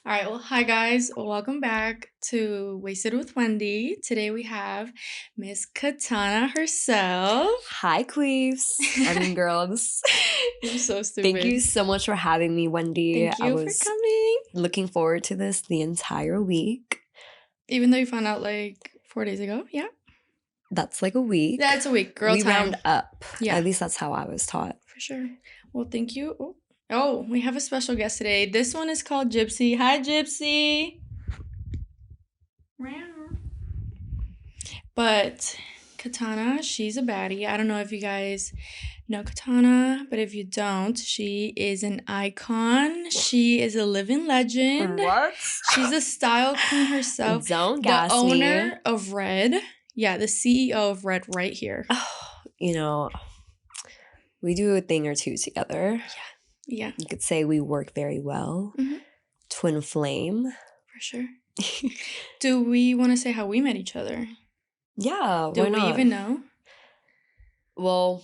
All right, well, hi guys. Welcome back to Wasted with Wendy. Today we have Miss Katana herself. Hi, queefs. I mean, girls. You're so stupid. Thank you so much for having me, Wendy. Thank you I for was coming. looking forward to this the entire week. Even though you found out like 4 days ago, yeah? That's like a week. That's a week, girl we time. round up. Yeah. At least that's how I was taught. For sure. Well, thank you. Oh, we have a special guest today. This one is called Gypsy. Hi, Gypsy. But Katana, she's a baddie. I don't know if you guys know Katana, but if you don't, she is an icon. She is a living legend. What? She's a style queen herself. Don't gas the me. owner of Red. Yeah, the CEO of Red right here. You know, we do a thing or two together. Yeah. You could say we work very well. Mm-hmm. Twin flame. For sure. Do we want to say how we met each other? Yeah, Do why not? we even know? Well,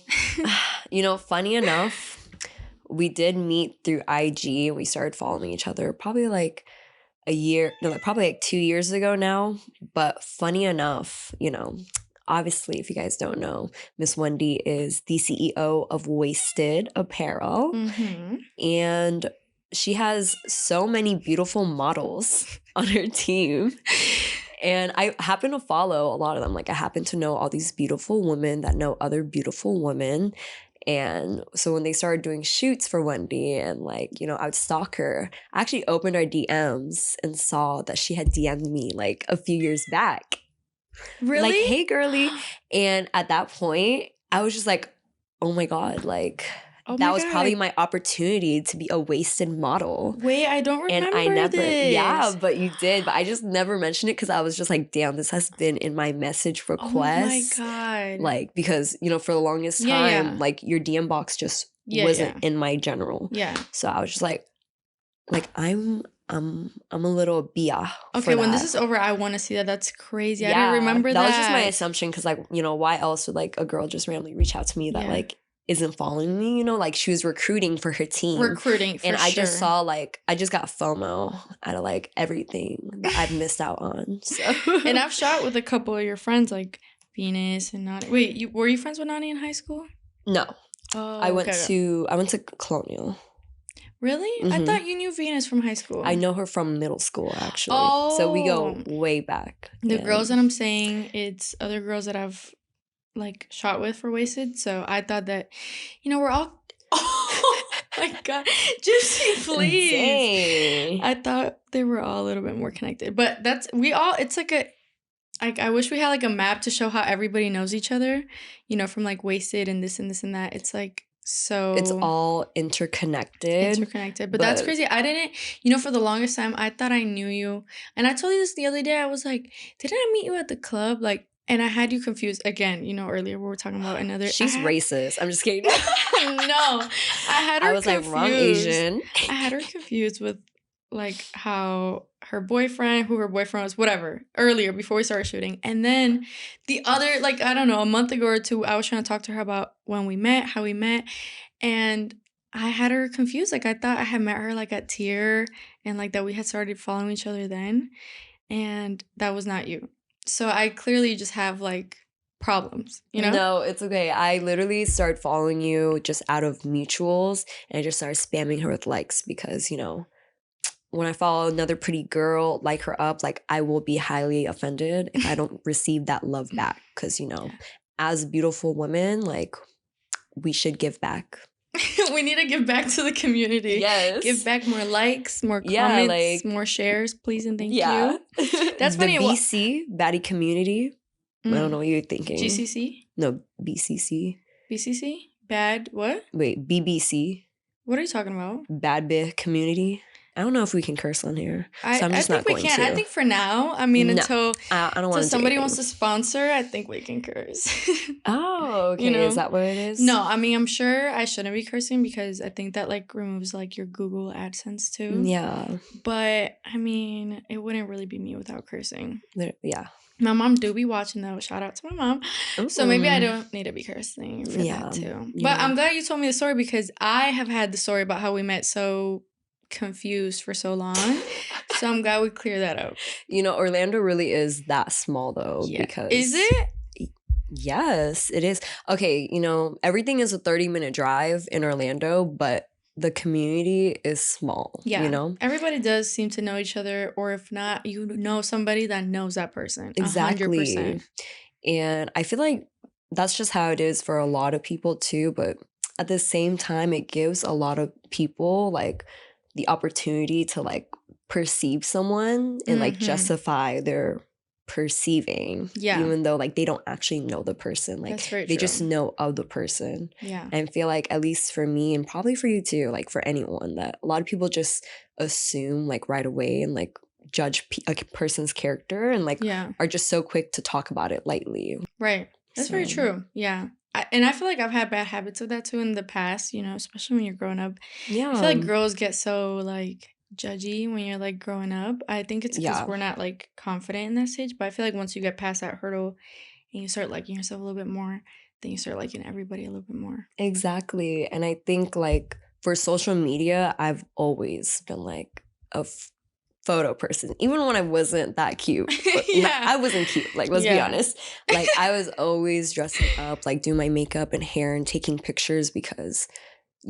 funny enough, we did meet through IG. We started following each other probably like probably like 2 years ago now. But funny enough, obviously, if you guys don't know, Miss Wendy is the CEO of Wasted Apparel. Mm-hmm. And she has so many beautiful models on her team. And I happen to follow a lot of them. Like, I happen to know all these beautiful women that know other beautiful women. And so when they started doing shoots for Wendy and I would stalk her, I actually opened our DMs and saw that she had DM'd me like a few years back. Really? Like, hey, girly. And at that point, I was just like, oh my God, that was probably my opportunity to be a wasted model. Wait, I don't remember and I never, this. Yeah, but you did. But I just never mentioned it because I was just like, damn, this has been in my message request. Oh my God. Because, for the longest time, your DM box just wasn't in my general. Yeah. So I was just like I'm a little bia. Okay, when this is over, I want to see that. That's crazy. Yeah, I didn't remember that. That was just my assumption because, why else would a girl just randomly reach out to me that isn't following me, she was recruiting for her team. And I just saw I just got FOMO out of everything that I've missed out on. So. And I've shot with a couple of your friends like Venus and Nani. Wait, were you friends with Nani in high school? No. Oh, I went to Colonial. Really? Mm-hmm. I thought you knew Venus from high school. I know her from middle school, actually. Oh. So we go way back. The girls that I'm saying, it's other girls that I've shot with for Wasted. So I thought that, we're all. Oh my God, Gypsy, please. Dang. I thought they were all a little bit more connected, but it's I wish we had a map to show how everybody knows each other, from Wasted and this and this and that. It's so it's all interconnected. But that's crazy. I didn't, for the longest time, I thought I knew you. And I told you this the other day. I was like, didn't I meet you at the club? And I had you confused again, earlier we were talking about another. She's racist. I'm just kidding. No, I had her confused. I was wrong Asian. I had her confused with how her boyfriend, who her boyfriend was, whatever, earlier before we started shooting. And then the other, I don't know, a month ago or two, I was trying to talk to her about when we met, how we met. And I had her confused. I thought I had met her at Tier and that we had started following each other then. And that was not you. So I clearly just have problems, No, it's okay. I literally started following you just out of mutuals and I just started spamming her with likes because, when I follow another pretty girl, like her up, I will be highly offended if I don't receive that love back because, as beautiful women, we should give back. We need to give back to the community. Yes. Give back more likes, more comments, more shares, please and thank you. That's funny. The BC, baddie communie. I don't know what you're thinking. GCC? No, BCC. BCC? Bad what? Wait, BBC. What are you talking about? Bad bitch community. I don't know if we can curse on here, so I'm just not going to. I think for now, I mean, until I don't want somebody wants to sponsor, I think we can curse. Oh, okay. Is that what it is? No, I mean, I'm sure I shouldn't be cursing because I think that removes your Google AdSense too. Yeah. But I mean, it wouldn't really be me without cursing. Yeah. My mom do be watching though. Shout out to my mom. Ooh. So maybe I don't need to be cursing for that too. Yeah. But I'm glad you told me the story because I have had the story about how we met so confused for so long. So I'm glad we cleared that up. You know, Orlando really is that small though, Yeah. because Is it? Yes, it is. Okay, you know, everything is a 30-minute drive in Orlando, but the community is small, Yeah. you know? Everybody does seem to know each other, or if not, you know somebody that knows that person. Exactly. 100%. And I feel like that's just how it is for a lot of people too, but at the same time, it gives a lot of people like the opportunity to like perceive someone and like Mhm. justify their perceiving, Yeah. even though like they don't actually know the person. Like That's very they true. just know of the person. Yeah. And I feel like, at least for me and probably for you too, like for anyone, that a lot of people just assume like right away and like judge a person's character and like Yeah. are just so quick to talk about it lightly. Right. That's very So- true. Yeah. And I feel like I've had bad habits of that too in the past, you know, especially when you're growing up. Yeah. I feel like girls get so like judgy when you're like growing up. I think it's because Yeah. we're not like confident in that stage. But I feel like once you get past that hurdle and you start liking yourself a little bit more, then you start liking everybody a little bit more. Exactly. And I think like for social media, I've always been like a photo person, even when I wasn't that cute. Yeah. I wasn't cute, like let's be Yeah. honest. Like I was always dressing up, like doing my makeup and hair and taking pictures because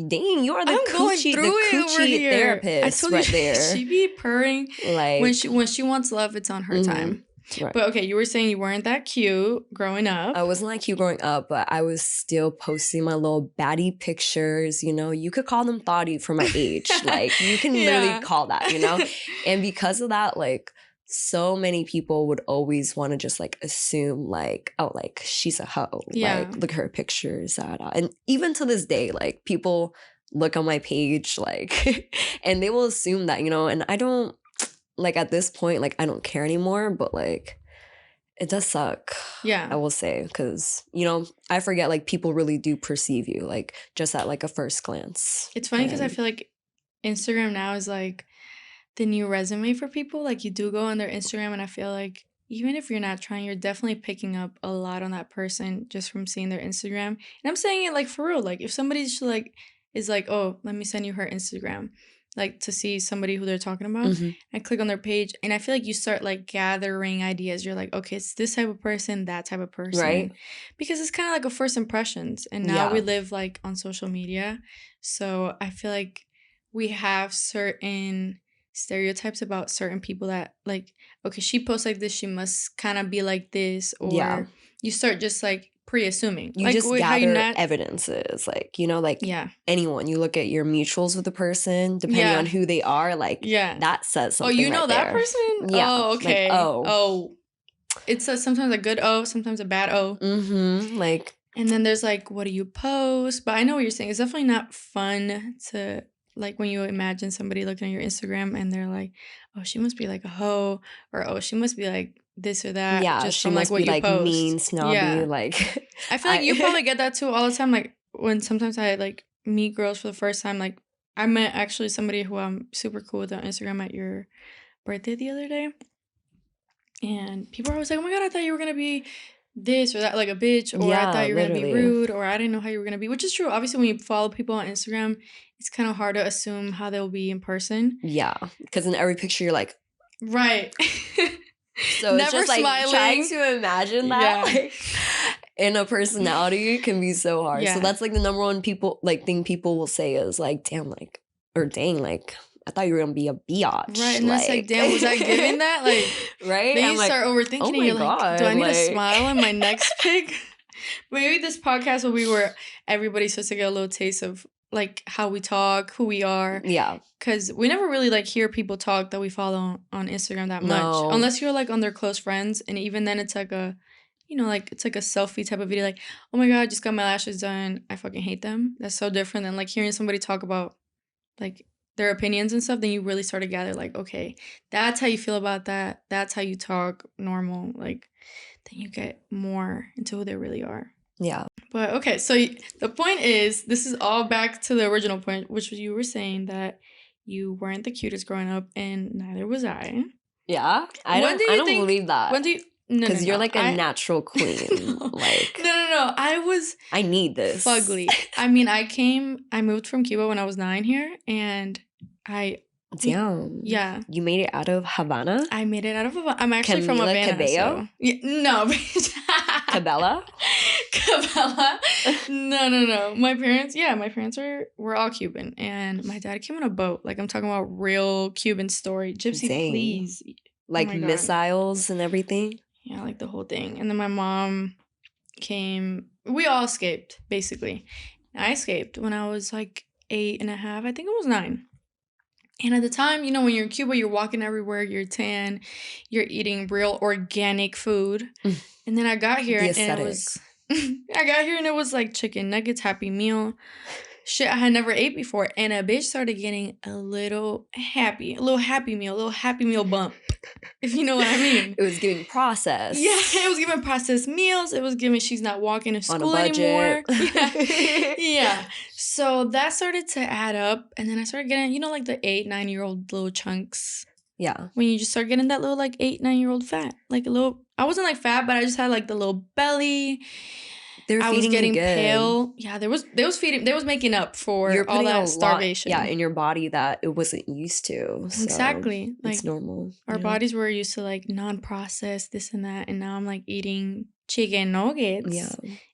dang, you are the I'm going coochie, through the it over coochie here. I therapist told right you there. she be purring Like when she wants love. It's on her Mhm. time. Right. But okay, you were saying you weren't that cute growing up. I wasn't like cute growing up, but I was still posting my little baddie pictures. You know, you could call them thotty for my age. Like, you can Yeah. literally call that, you know? And because of that, like, so many people would always want to just like assume, like, oh, like, she's a hoe. Yeah. Like, look at her pictures. And even to this day, like, people look on my page, like, and they will assume that, you know? And I don't, like, at this point, like, I don't care anymore, but like, it does suck. Yeah. I will say, because, you know, I forget, like, people really do perceive you, like, just at, like, a first glance. It's funny because I And- feel like Instagram now is like the new resume for people. Like you do go on their Instagram, and I feel like even if you're not trying, you're definitely picking up a lot on that person just from seeing their Instagram. And I'm saying it like for real. Like if somebody's like is like, oh, let me send you her Instagram, like to see somebody who they're talking about. Mhm. I click on their page, and I feel like you start like gathering ideas. You're like, okay, it's this type of person, that type of person, Right? because it's kind of like a first impressions. And now we Yeah. live like on social media, so I feel like we have certain stereotypes about certain people that like, okay, she posts like this, she must kind of be like this, or Yeah. you start just like pre-assuming. You like just how you gather not evidences, like, you know, like, yeah anyone. You look at your mutuals with the person, depending Yeah. on who they are, like, yeah that says oh, something you know right that there. person? Yeah. Oh, Like, okay. oh. It's sometimes a good O, sometimes a bad O. Mm-hmm. Like, And then there's like, what do you post? But I know what you're saying. It's definitely not fun to like when you imagine somebody looking at your Instagram and they're like, oh, she must be like a hoe, or oh, she must be like this or that. yeah, just she from must like what be, you like, post. mean, snobby, Yeah. like... I feel like you probably get that too all the time. Like when sometimes I like meet girls for the first time. Like I met actually somebody who I'm super cool with on Instagram at your birthday the other day. And people are always like, oh my God, I thought you were going to be this or that, like a bitch, or I Yeah, thought you were going to be literally. rude, or I didn't know how you were going to be, which is true. Obviously, when you follow people on Instagram, it's kind of hard to assume how they'll be in person. Yeah, because in every picture you're like, Right. so it's Never just like smiling. trying to imagine that, Yeah. like, in a personality can be so hard. Yeah. So that's like the number one thing people will say is like, damn, like, or dang, like, I thought you were gonna be a biatch. Right. And it's like, damn, was I giving that? Like, right? then I'm you like, start overthinking, oh and my you're like, God, do I need to like- smile in my next pic? Maybe this podcast will be where everybody's supposed to get a little taste of like how we talk, who we are. Yeah. Because we never really like hear people talk that we follow on Instagram that much. No. Unless you're like on their close friends. And even then it's like a, you know, like it's like a selfie type of video. Like, oh my God, I just got my lashes done. I fucking hate them. That's so different than like hearing somebody talk about like their opinions and stuff. Then you really start to gather like, okay, that's how you feel about that. That's how you talk normal. Like then you get more into who they really are. Yeah. But okay, so the point is, this is all back to the original point, which was you were saying that you weren't the cutest growing up, and neither was I. Yeah. I When do you don't think- believe that. When do you? No, Because you're like a I- natural queen. No. Like, No. I was I need this. fugly. I mean, I moved from Cuba when I was 9 here, and I Damn. Yeah. You made it out of Havana? I made it out of Havana. I'm actually from Camila Havana. Cabello? So. Yeah, no, bitch. Cabela? Cabela. No. My parents were all Cuban. And my dad came on a boat. Like, I'm talking about real Cuban story. Gypsy, Dang. please. Like my God. missiles and everything? Yeah, like the whole thing. And then my mom came. We all escaped, basically. I escaped when I was like 8.5. I think it was 9. And at the time, you know, when you're in Cuba, you're walking everywhere, you're tan, you're eating real organic food. And then I got here and it was like chicken nuggets, Happy Meal. Shit I had never ate before. And a bitch started getting a little Happy Meal bump. If you know what I mean. It was giving processed. Yeah, it was giving processed meals. It was giving she's not walking to school anymore. Yeah. So that started to add up. And then I started getting, you know, like the 8-9-year-old little chunks. Yeah. When you just start getting that little like 8-9-year-old fat. Like a little, I wasn't like fat, but I just had like the little belly. I was getting pale. Yeah, they was making up for all that starvation. In your body that it wasn't used to. So exactly. Like, it's normal. Our bodies were used to like non-processed this and that, and now I'm like eating chicken nuggets. Yeah.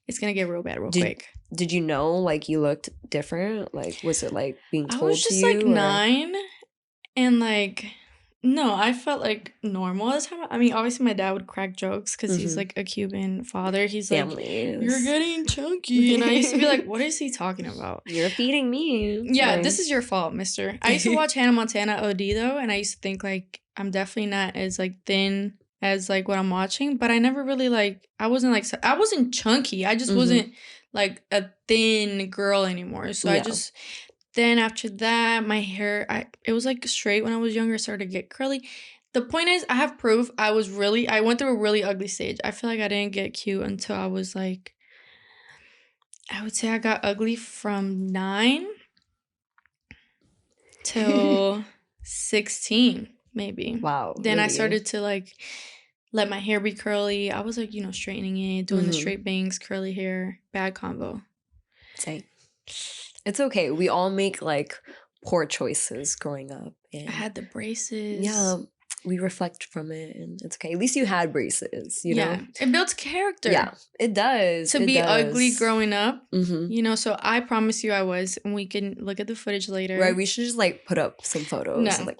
It's gonna get real bad real quick. Did you know like you looked different? Like was it like being told to you? I was just like 9 and like no, I felt like normal as time. I mean, obviously my dad would crack jokes because he's like a Cuban father. He's Families. Like, you're getting chunky. And I used to be like, what is he talking about? You're feeding me. Yeah, this is your fault, mister. I used to watch Hannah Montana OD though, and I used to think like I'm definitely not as like thin as like what I'm watching, but I never really like, I wasn't chunky. I just wasn't like a thin girl anymore. So I just... Then after that, my hair, it was like straight when I was younger. It started to get curly. The point is, I have proof. I went through a really ugly stage. I feel like I didn't get cute until I was like, I would say I got ugly from 9 till 16, maybe. Wow. Then I started to like let my hair be curly. I was like, you know, straightening it, doing the straight bangs, curly hair, bad combo. Same. It's okay. We all make like poor choices growing up. And I had the braces. Yeah, we reflect from it, and it's okay. At least you had braces, you know? It builds character. Yeah, it does. To be ugly growing up, you know, so I promise you I was, and we can look at the footage later. Right, we should just like put up some photos. No. And, like...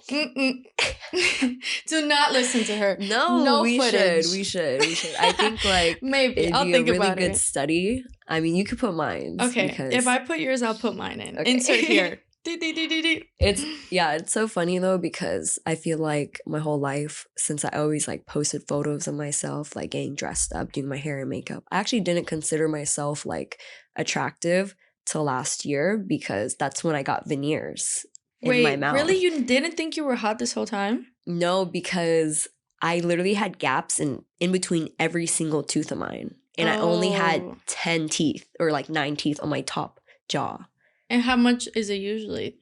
Do not listen to her. No footage. We should. I think like maybe I'll think about it. It'd be a really good study. I mean, you could put mine. Okay, if I put yours, I'll put mine in. Okay. Insert here. It's so funny though, because I feel like my whole life, since I always like posted photos of myself like getting dressed up, doing my hair and makeup, I actually didn't consider myself like attractive till last year, because that's when I got veneers in my mouth. Really? You didn't think you were hot this whole time? No, because I literally had gaps in between every single tooth of mine. And I only had 10 teeth or like 9 teeth on my top jaw. And how much is it usually?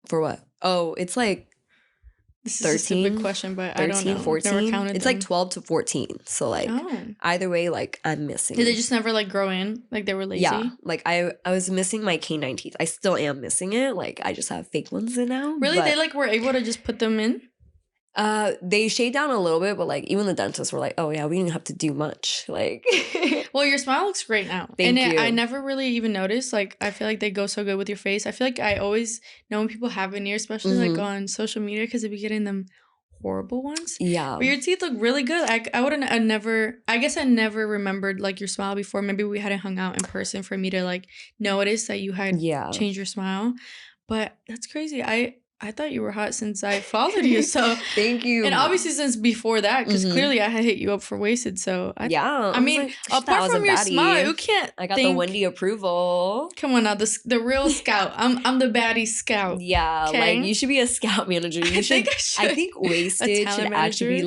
For what? Oh, it's like this 13, is a stupid question, but 13, I don't know. 14. Never counted it's them. Like 12 to 14. So like either way, like I'm missing. Did they just never like grow in? Like they were lazy? Yeah. Like I was missing my canine teeth. I still am missing it. Like I just have fake ones in now. Really? They like were able to just put them in? They shaved down a little bit, but like even the dentists were like, "Oh yeah, we didn't have to do much." Like, well, your smile looks great now. Thank you. I never really even noticed. Like, I feel like they go so good with your face. I feel like I always know when people have veneers, especially like on social media, because they be getting them horrible ones. Yeah, but your teeth look really good. I never remembered like your smile before. Maybe we hadn't hung out in person for me to like notice that you had changed your smile. But that's crazy. I thought you were hot since I followed you, so thank you. And obviously since before that, because clearly I had hit you up for wasted. So I mean, like, apart from your smile, you can't. I got the Wendy approval. Come on now, the real scout. I'm the baddie scout. Yeah, okay? Like you should be a scout manager. You should. I think wasted should actually be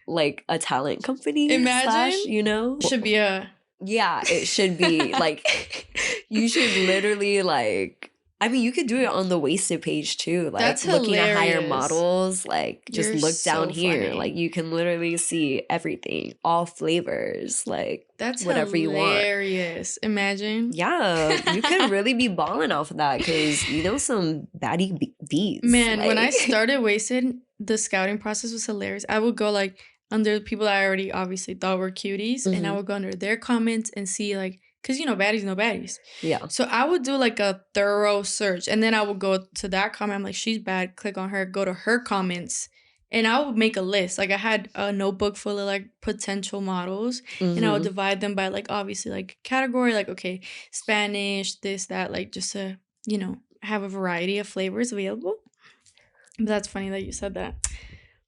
like a talent company. Imagine, you know, should be a. Yeah, it should be like you should literally like I mean, you could do it on the wasted page too. Like That's looking at higher hilarious. models, like just You're look down so here. funny. Like you can literally see everything, all flavors, like That's whatever you want. hilarious. Imagine. Yeah, you could really be balling off of that because you know some baddie beats. Man, when I like- started Wasted, the scouting process was hilarious. I would go like under people that I already obviously thought were cuties, and I Mhm. would go under their comments and see like, because you know, baddies know baddies. Yeah. So I would do like a thorough search, and then I would go to that comment. I'm like, she's bad. Click on her. Go to her comments, and I would make a list. Like I had a notebook full of like potential models, and I would Mhm. divide them by like obviously like category. Like okay, Spanish, this, that. Like just to have a variety of flavors available. But that's funny that you said that.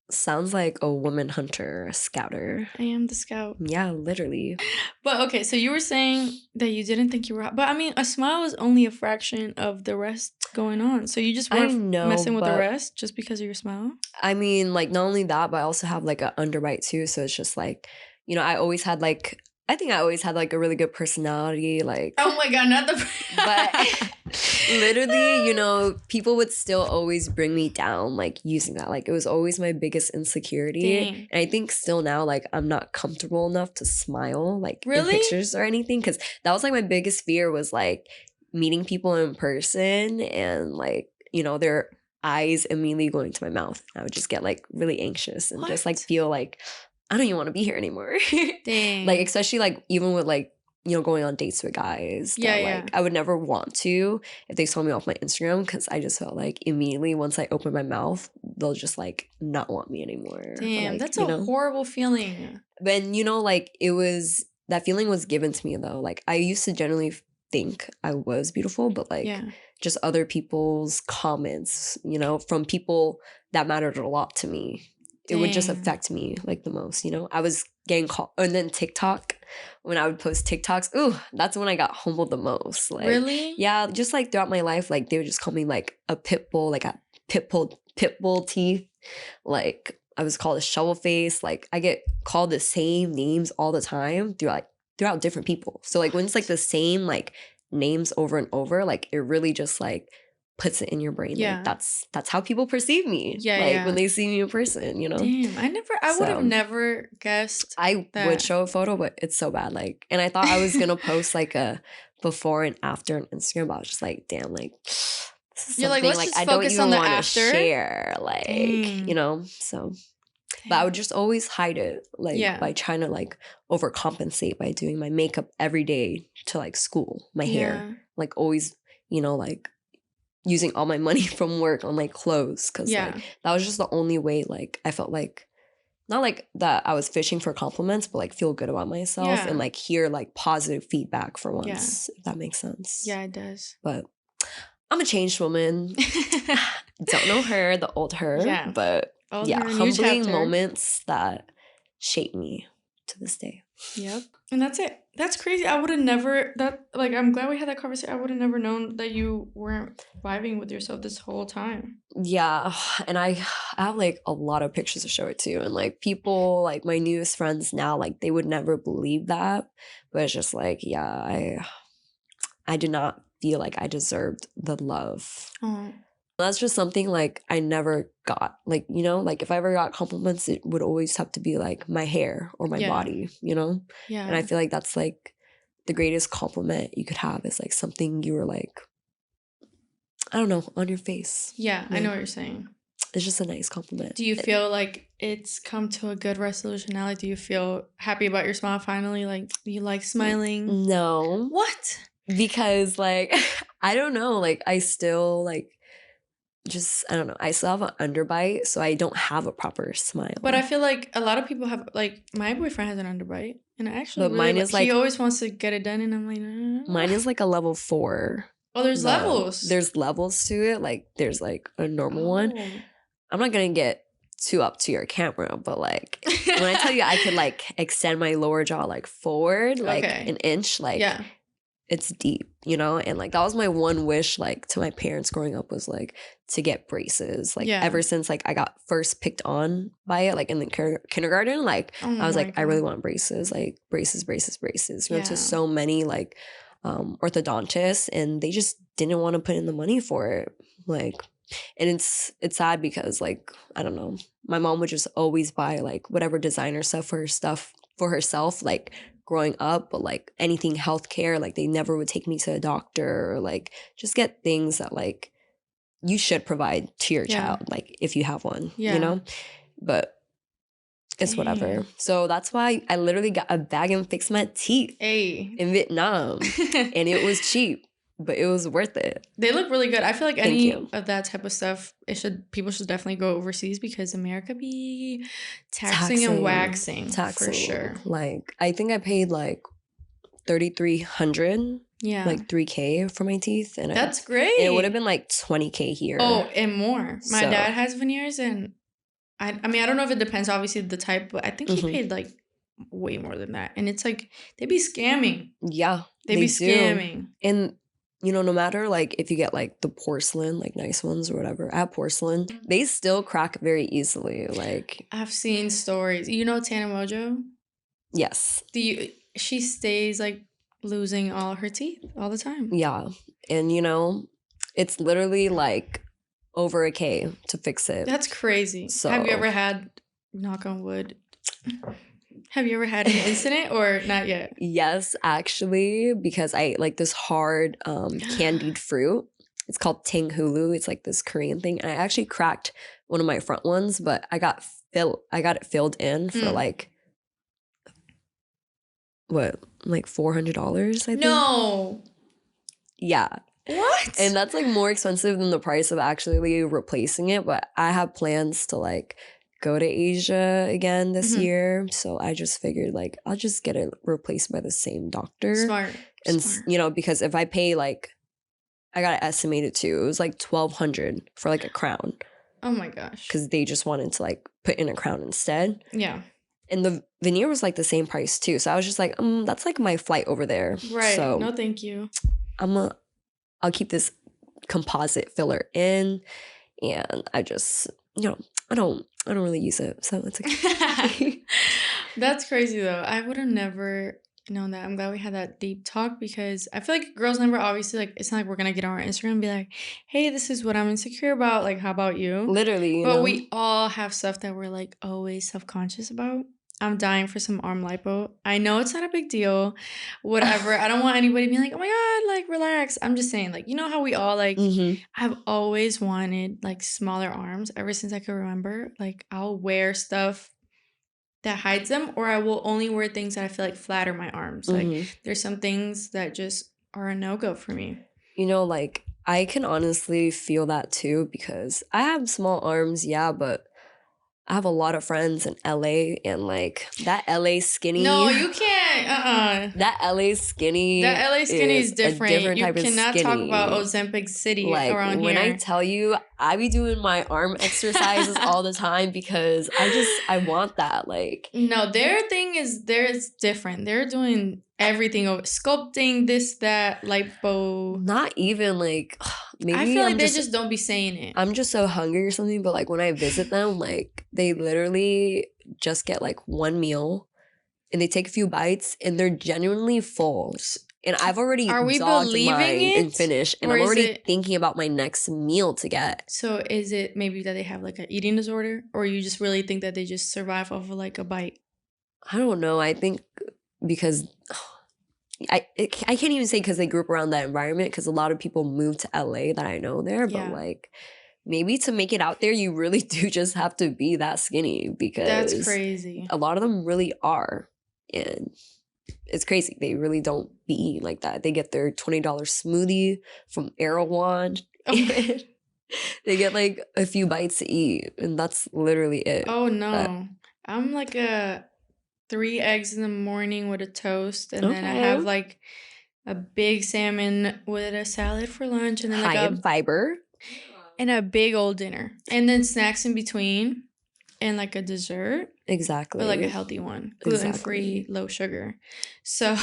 Sounds like a woman hunter, a scouter. I am the scout. Yeah, literally. But okay, so you were saying that you didn't think you were hot. But I mean, a smile is only a fraction of the rest going on. So you just I weren't know, messing with the but- rest just because of your smile? I mean, like not only that, but I also have like an underbite too. So it's just like, you know, I think I always had like a really good personality. Like, Oh my God, not the... but literally, you know, people would still always bring me down, like using that. Like it was always my biggest insecurity. Dang. And I think still now, like I'm not comfortable enough to smile like Really? in pictures or anything. Cause that was like my biggest fear was like meeting people in person and like, you know, their eyes immediately going to my mouth. I would just get like really anxious and just like What? feel like I don't even want to be here anymore. Dang. Like especially like even with like, you know, going on dates with guys that, Yeah, yeah. like I would never want to if they saw me off my Instagram because I just felt like immediately once I open my mouth they'll just like not want me anymore. Damn, Like, that's you a know? horrible feeling. Then you know like it was that feeling was given to me though. Like I used to generally think I was beautiful, but like Yeah. just other people's comments, you know, from people that mattered a lot to me. It would just Dang. affect me like the most, you know? I was getting called, and then TikTok, when I would post TikToks, ooh, that's when I got humbled the most. Like, Really? yeah, just like throughout my life, like they would just call me like a pit bull, like a pit bull teeth. Like I was called a shovel face. Like I get called the same names all the time throughout different people. So like when it's like the same like names over and over, like it really just like puts it in your brain. Yeah. Like that's how people perceive me. Yeah, like yeah. when they see me in person, you know? Damn, I would have So- never guessed. I that. would show a photo, but it's so bad. Like, and I thought I was gonna post like a before and after on Instagram, but I was just like, damn, like this is You're like, something, let's just I don't focus even on the want to after. share. Like, Dang. you know, so but I would just always hide it, like Yeah. by trying to like overcompensate by doing my makeup every day to like school, my hair, Yeah. like always, you know, like using all my money from work on like clothes because Yeah. like that was just the only way like I felt like not like that I was fishing for compliments, but like feel good about myself Yeah. and like hear like positive feedback for Yeah. once, if that makes sense. Yeah, it does. But I'm a changed woman. Don't know her, the old her, Yeah. but Old yeah, her, new humbling chapter. moments that shape me to this day. Yep. And that's it. That's crazy. I would have never I'm glad we had that conversation. I would have never known that you weren't vibing with yourself this whole time. Yeah, and I have like a lot of pictures to show it to, and like people, like my newest friends now, like they would never believe that, but it's just like, yeah, I did not feel like I deserved the love. Oh. That's just something like I never got. Like, you know, like if I ever got compliments, it would always have to be like my hair or my Yeah. body, you know? Yeah. And I feel like that's like the greatest compliment you could have is like something you were like, I don't know, on your face. yeah, I Yeah. know what you're saying. It's just a nice compliment. Do you feel like it's come to a good resolution now? Like, do you feel happy about your smile finally? Like, do you like smiling? No. What? Because like, I don't know, like I still like, just, I don't know. I still have an underbite, so I don't have a proper smile. But I feel like a lot of people have, like, my boyfriend has an underbite. And I actually But really mine is, like- he always wants to get it done. And I'm like, no. Mine is like a level 4. Oh, there's though. levels. There's levels to it. Like there's like a normal one. Oh. I'm not gonna get too up to your camera, but like when I tell you I could like extend my lower jaw like forward, like Okay. an inch, like yeah. it's deep, you know? And like that was my one wish like to my parents growing up was like to get braces. Like Yeah. ever since like I got first picked on by it, like in the kindergarten, like Oh I was my like, I really God. want braces, like braces. We went Yeah. to so many like orthodontist, and they just didn't want to put in the money for it. Like, and it's sad because, like, I don't know, my mom would just always buy like whatever designer stuff for herself, like growing up, but like anything healthcare, like they never would take me to a doctor, or like just get things that like you should provide to your Yeah. child, like if you have one, Yeah. you know? But it's whatever. Dang. So that's why I literally got a bag and fixed my teeth Hey. in Vietnam. And it was cheap, but it was worth it. They look really good. I feel like Thank any you. of that type of stuff, people should definitely go overseas, because America be taxing and waxing for sure. Like, I think I paid like $3,300, Yeah. like $3K for my teeth, and That's great. and it would have been like $20K here. Oh, and more. My So- dad has veneers, and I mean, I don't know if it depends, obviously, the type, but I think he paid like way more than that. And it's like, they be scamming. Yeah, They be do. scamming. And you know, no matter like if you get like the porcelain, like nice ones or whatever, at porcelain, they still crack very easily. Like, I've seen stories. You know Tana Mojo? yes. She stays like losing all her teeth all the time. Yeah. And you know, it's literally like over a K to fix it. That's crazy. So- Have you ever had, knock on wood, have you ever had an incident or not yet? Yes, actually, because I like this hard candied fruit. It's called Ting Hulu. It's like this Korean thing. And I actually cracked one of my front ones, but I got it filled in for like like $400, I think. No. Yeah. What? And that's like more expensive than the price of actually replacing it. But I have plans to like go to Asia again this year. So I just figured like I'll just get it replaced by the same doctor. Smart. And Smart. you know, because if I pay like, I got it estimated too, it was like $1,200 for like a crown. Oh my gosh. Because they just wanted to like put in a crown instead. Yeah. And the veneer was like the same price too. So I was just like, that's like my flight over there. Right. So No, thank you. I'll keep this composite filler in, and I just, you know, I don't really use it, so it's okay. That's crazy though. I would have never known that. I'm glad we had that deep talk, because I feel like girls never, obviously, like, it's not like we're gonna get on our Instagram and be like, hey, this is what I'm insecure about, like, how about you? Literally, you But know? we all have stuff that we're like always self-conscious about. I'm dying for some arm lipo. I know it's not a big deal, whatever. I don't want anybody being like, oh my God, like, relax. I'm just saying, like, you know how we all, like, I've always wanted, like, smaller arms ever since I could remember. Like, I'll wear stuff that hides them, or I will only wear things that I feel like flatter my arms. Like, there's some things that just are a no-go for me. You know, like, I can honestly feel that too, because I have small arms, yeah, but I have a lot of friends in LA, and like that LA skinny. No, you can't. That LA skinny. That LA skinny is different. A different You type of cannot skinny. talk about Ozempic City like, around when here. I tell you, I be doing my arm exercises all the time because I want that. Like, no, their thing is theirs different. They're doing everything over sculpting, this, that, lipo. not even like maybe I feel like I'm they just don't be saying it. I'm just so hungry or something, but like when I visit them, like they literally just get like one meal and they take a few bites and they're genuinely full. And I've already Are we dogged believing mine it? and finished, and Or I'm is already it- thinking about my next meal to get. So is it maybe that they have like an eating disorder, or you just really think that they just survive off of like a bite? I don't know. I think because I can't even say because they grew up around that environment, because a lot of people move to LA that I know there, but Yeah. like maybe to make it out there, you really do just have to be that skinny, because That's crazy. a lot of them really are. And it's crazy. They really don't be eating like that. They get their $20 smoothie from Erewhon. They get like a few bites to eat, and that's literally it. Oh no. I'm like 3 eggs in the morning with a toast, and then I have Okay. like a big salmon with a salad for lunch, and then like High in fiber. and a big old dinner, and then snacks in between, and like a dessert, Exactly. but like a healthy one, gluten-free, low sugar. So,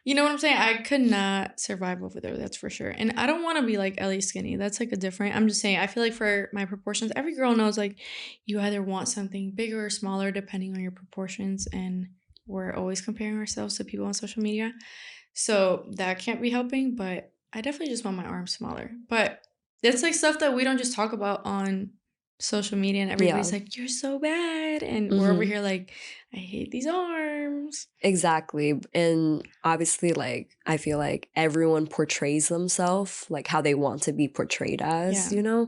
you know what I'm saying? I could not survive over there, that's for sure. And I don't want to be like Ellie skinny. That's like a different. I'm just saying, I feel like for my proportions, every girl knows like you either want something bigger or smaller depending on your proportions, and we're always comparing ourselves to people on social media. So that can't be helping, but I definitely just want my arms smaller. But it's like stuff that we don't just talk about on social media and Yeah. everybody's like, you're so bad. And we're over Mhm. here like, I hate these arms. Exactly. And obviously, like, I feel like everyone portrays themselves like how they want to be portrayed as, Yeah.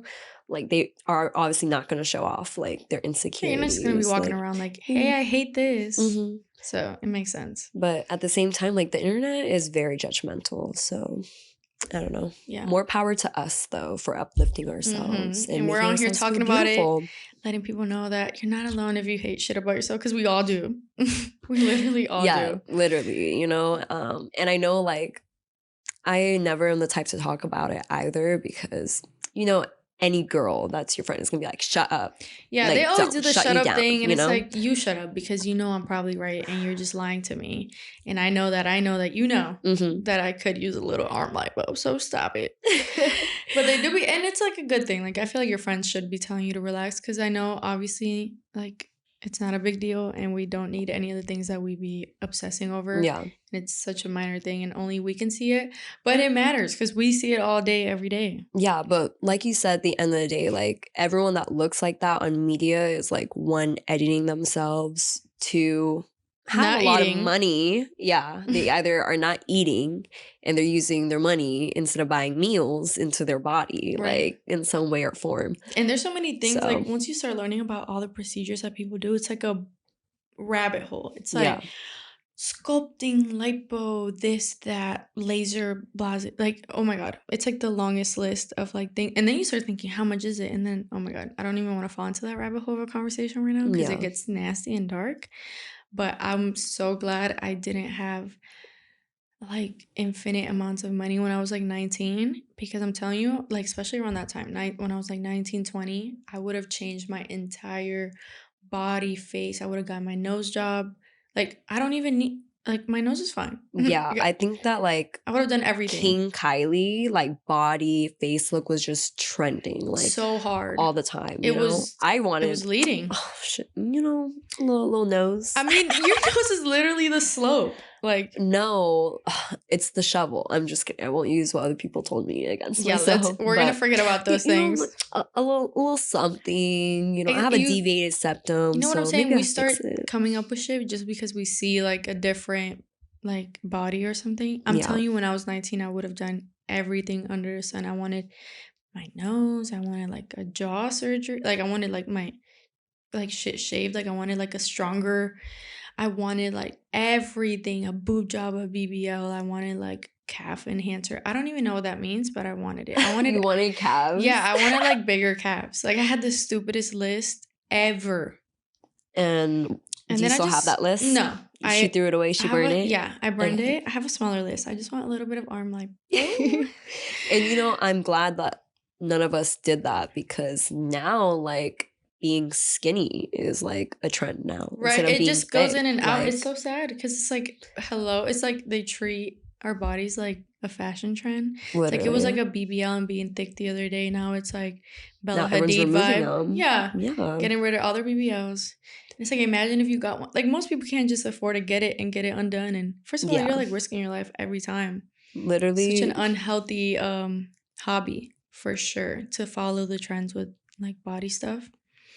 Like, they are obviously not going to show off like their Yeah, you're not just gonna be insecurities. walking Like, around like, hey, I hate this. hmm So it makes sense. but at the same time, like, the internet is very judgmental. So I don't know. Yeah. More power to us, though, for uplifting ourselves And we're making on here ourselves feel talking about it, beautiful. letting people know that you're not alone if you hate shit about yourself, because we all do. We literally all Yeah, do. literally, and I know, like, I never am the type to talk about it either because, any girl that's your friend is gonna be like, shut up. Yeah, they Like, always do don't the shut shut you up down, thing, and you it's know? like, you shut up because you know I'm probably right and you're just lying to me. And I know that you know Mm-hmm. that I could use a little arm lipo, so stop it. But they do be, and it's like a good thing. Like, I feel like your friends should be telling you to relax, because I know obviously, like, it's not a big deal and we don't need any of the things that we be obsessing over. Yeah. And it's such a minor thing and only we can see it. But it matters because we see it all day, every day. Yeah, but like you said, at the end of the day, like, everyone that looks like that on media is like, one, editing themselves, two, have Not a lot of eating. money. Yeah, they either are not eating and they're using their money instead of buying meals into their body, Right. like, in some way or form. And there's so many things, So, like, once you start learning about all the procedures that people do, it's like a rabbit hole. It's yeah. like sculpting, lipo, this, that, laser, blase. Like, oh my God. It's like the longest list of like things. And then you start thinking, how much is it? And then, oh my God, I don't even want to fall into that rabbit hole of a conversation right now because Yeah. it gets nasty and dark. But I'm so glad I didn't have like infinite amounts of money when I was like 19, because I'm telling you, like, especially around that time, when I was like 19, 20, I would have changed my entire body, face. I would have got my nose job. Like, I don't even need, like, my nose is fine. Yeah, I think that, like, I would have done everything. King Kylie, like, body, face look was just trending, like, so hard. all the time, It was I wanted, it was leading. oh, shit, little nose. I mean, your nose is literally the slope. Like, No, it's the shovel. I'm just kidding. I won't use what other people told me against yeah, myself. we're gonna but, forget about those you know, things. a little something. I have a You deviated septum, know what I'm so saying? maybe We I'll start fix it. coming up with shit just because we see like a different like body or something. I'm Yeah. telling you, when I was 19, I would have done everything under the sun. I wanted my nose. I wanted like a jaw surgery. Like, I wanted like my like shit shaved. Like, I wanted like a stronger. I wanted like everything, a boob job, a BBL. I wanted like calf enhancer. I don't even know what that means, but I wanted it. I wanted You wanted calves? Yeah, I wanted like bigger calves. Like, I had the stupidest list ever. And do And you then still have that list? No. She threw it away. She burned it? Yeah, I burned Okay. it. I have a smaller list. I just want a little bit of arm lipo. And I'm glad that none of us did that, because now, like, being skinny is like a trend now. Right. Instead of It being just goes fit, in and out. It's like, so sad because it's like, hello. It's like they treat our bodies like a fashion trend. It's like it was like literally. a BBL and being thick the other day. Now it's like Bella Now everyone's Hadid removing vibe. them. Yeah. Yeah. Getting rid of all their BBLs. It's like, imagine if you got one. Like, most people can't just afford to get it and get it undone. And first of all, Yeah. you're like risking your life every time. Literally. Such an unhealthy hobby, for sure, to follow the trends with like body stuff.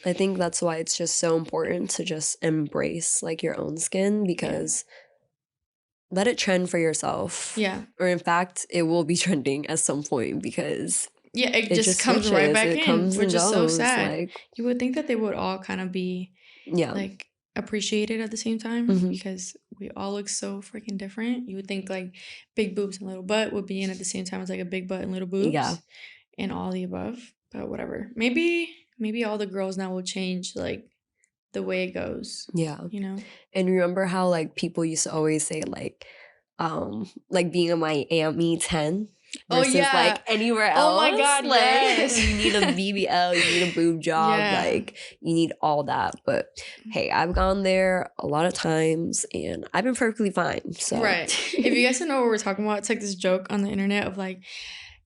I think that's why it's just so important to just embrace like your own skin, because let it trend for yourself. Yeah. Or in fact, it will be trending at some point, because Yeah, it just comes switches. right back It in, comes which and is so goes, sad. like, You would think that they would all kind of be like appreciated at the same time, because we all look so freaking different. You would think like big boobs and little butt would be in at the same time as like a big butt and little boobs. Yeah. And all the above. But whatever. Maybe all the girls now will change like the way it goes. Yeah. And remember how like people used to always say like being a Miami 10 versus like anywhere else. Oh my God, like, yes. You need a BBL, you need a boob job, like you need all that. But hey, I've gone there a lot of times and I've been perfectly fine. So right. If you guys don't know what we're talking about, it's like this joke on the internet of like,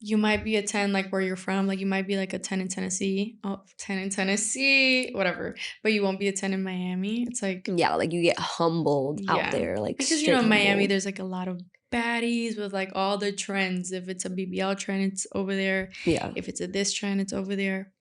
you might be a 10 like where you're from. Like, you might be like a 10 in Tennessee. Oh, 10 in Tennessee, whatever. But you won't be a 10 in Miami. It's like, yeah, like you get humbled out there. Like, because straight in Miami humbled. there's like a lot of baddies with like all the trends. If it's a BBL trend, it's over there. Yeah. If it's a this trend, it's over there.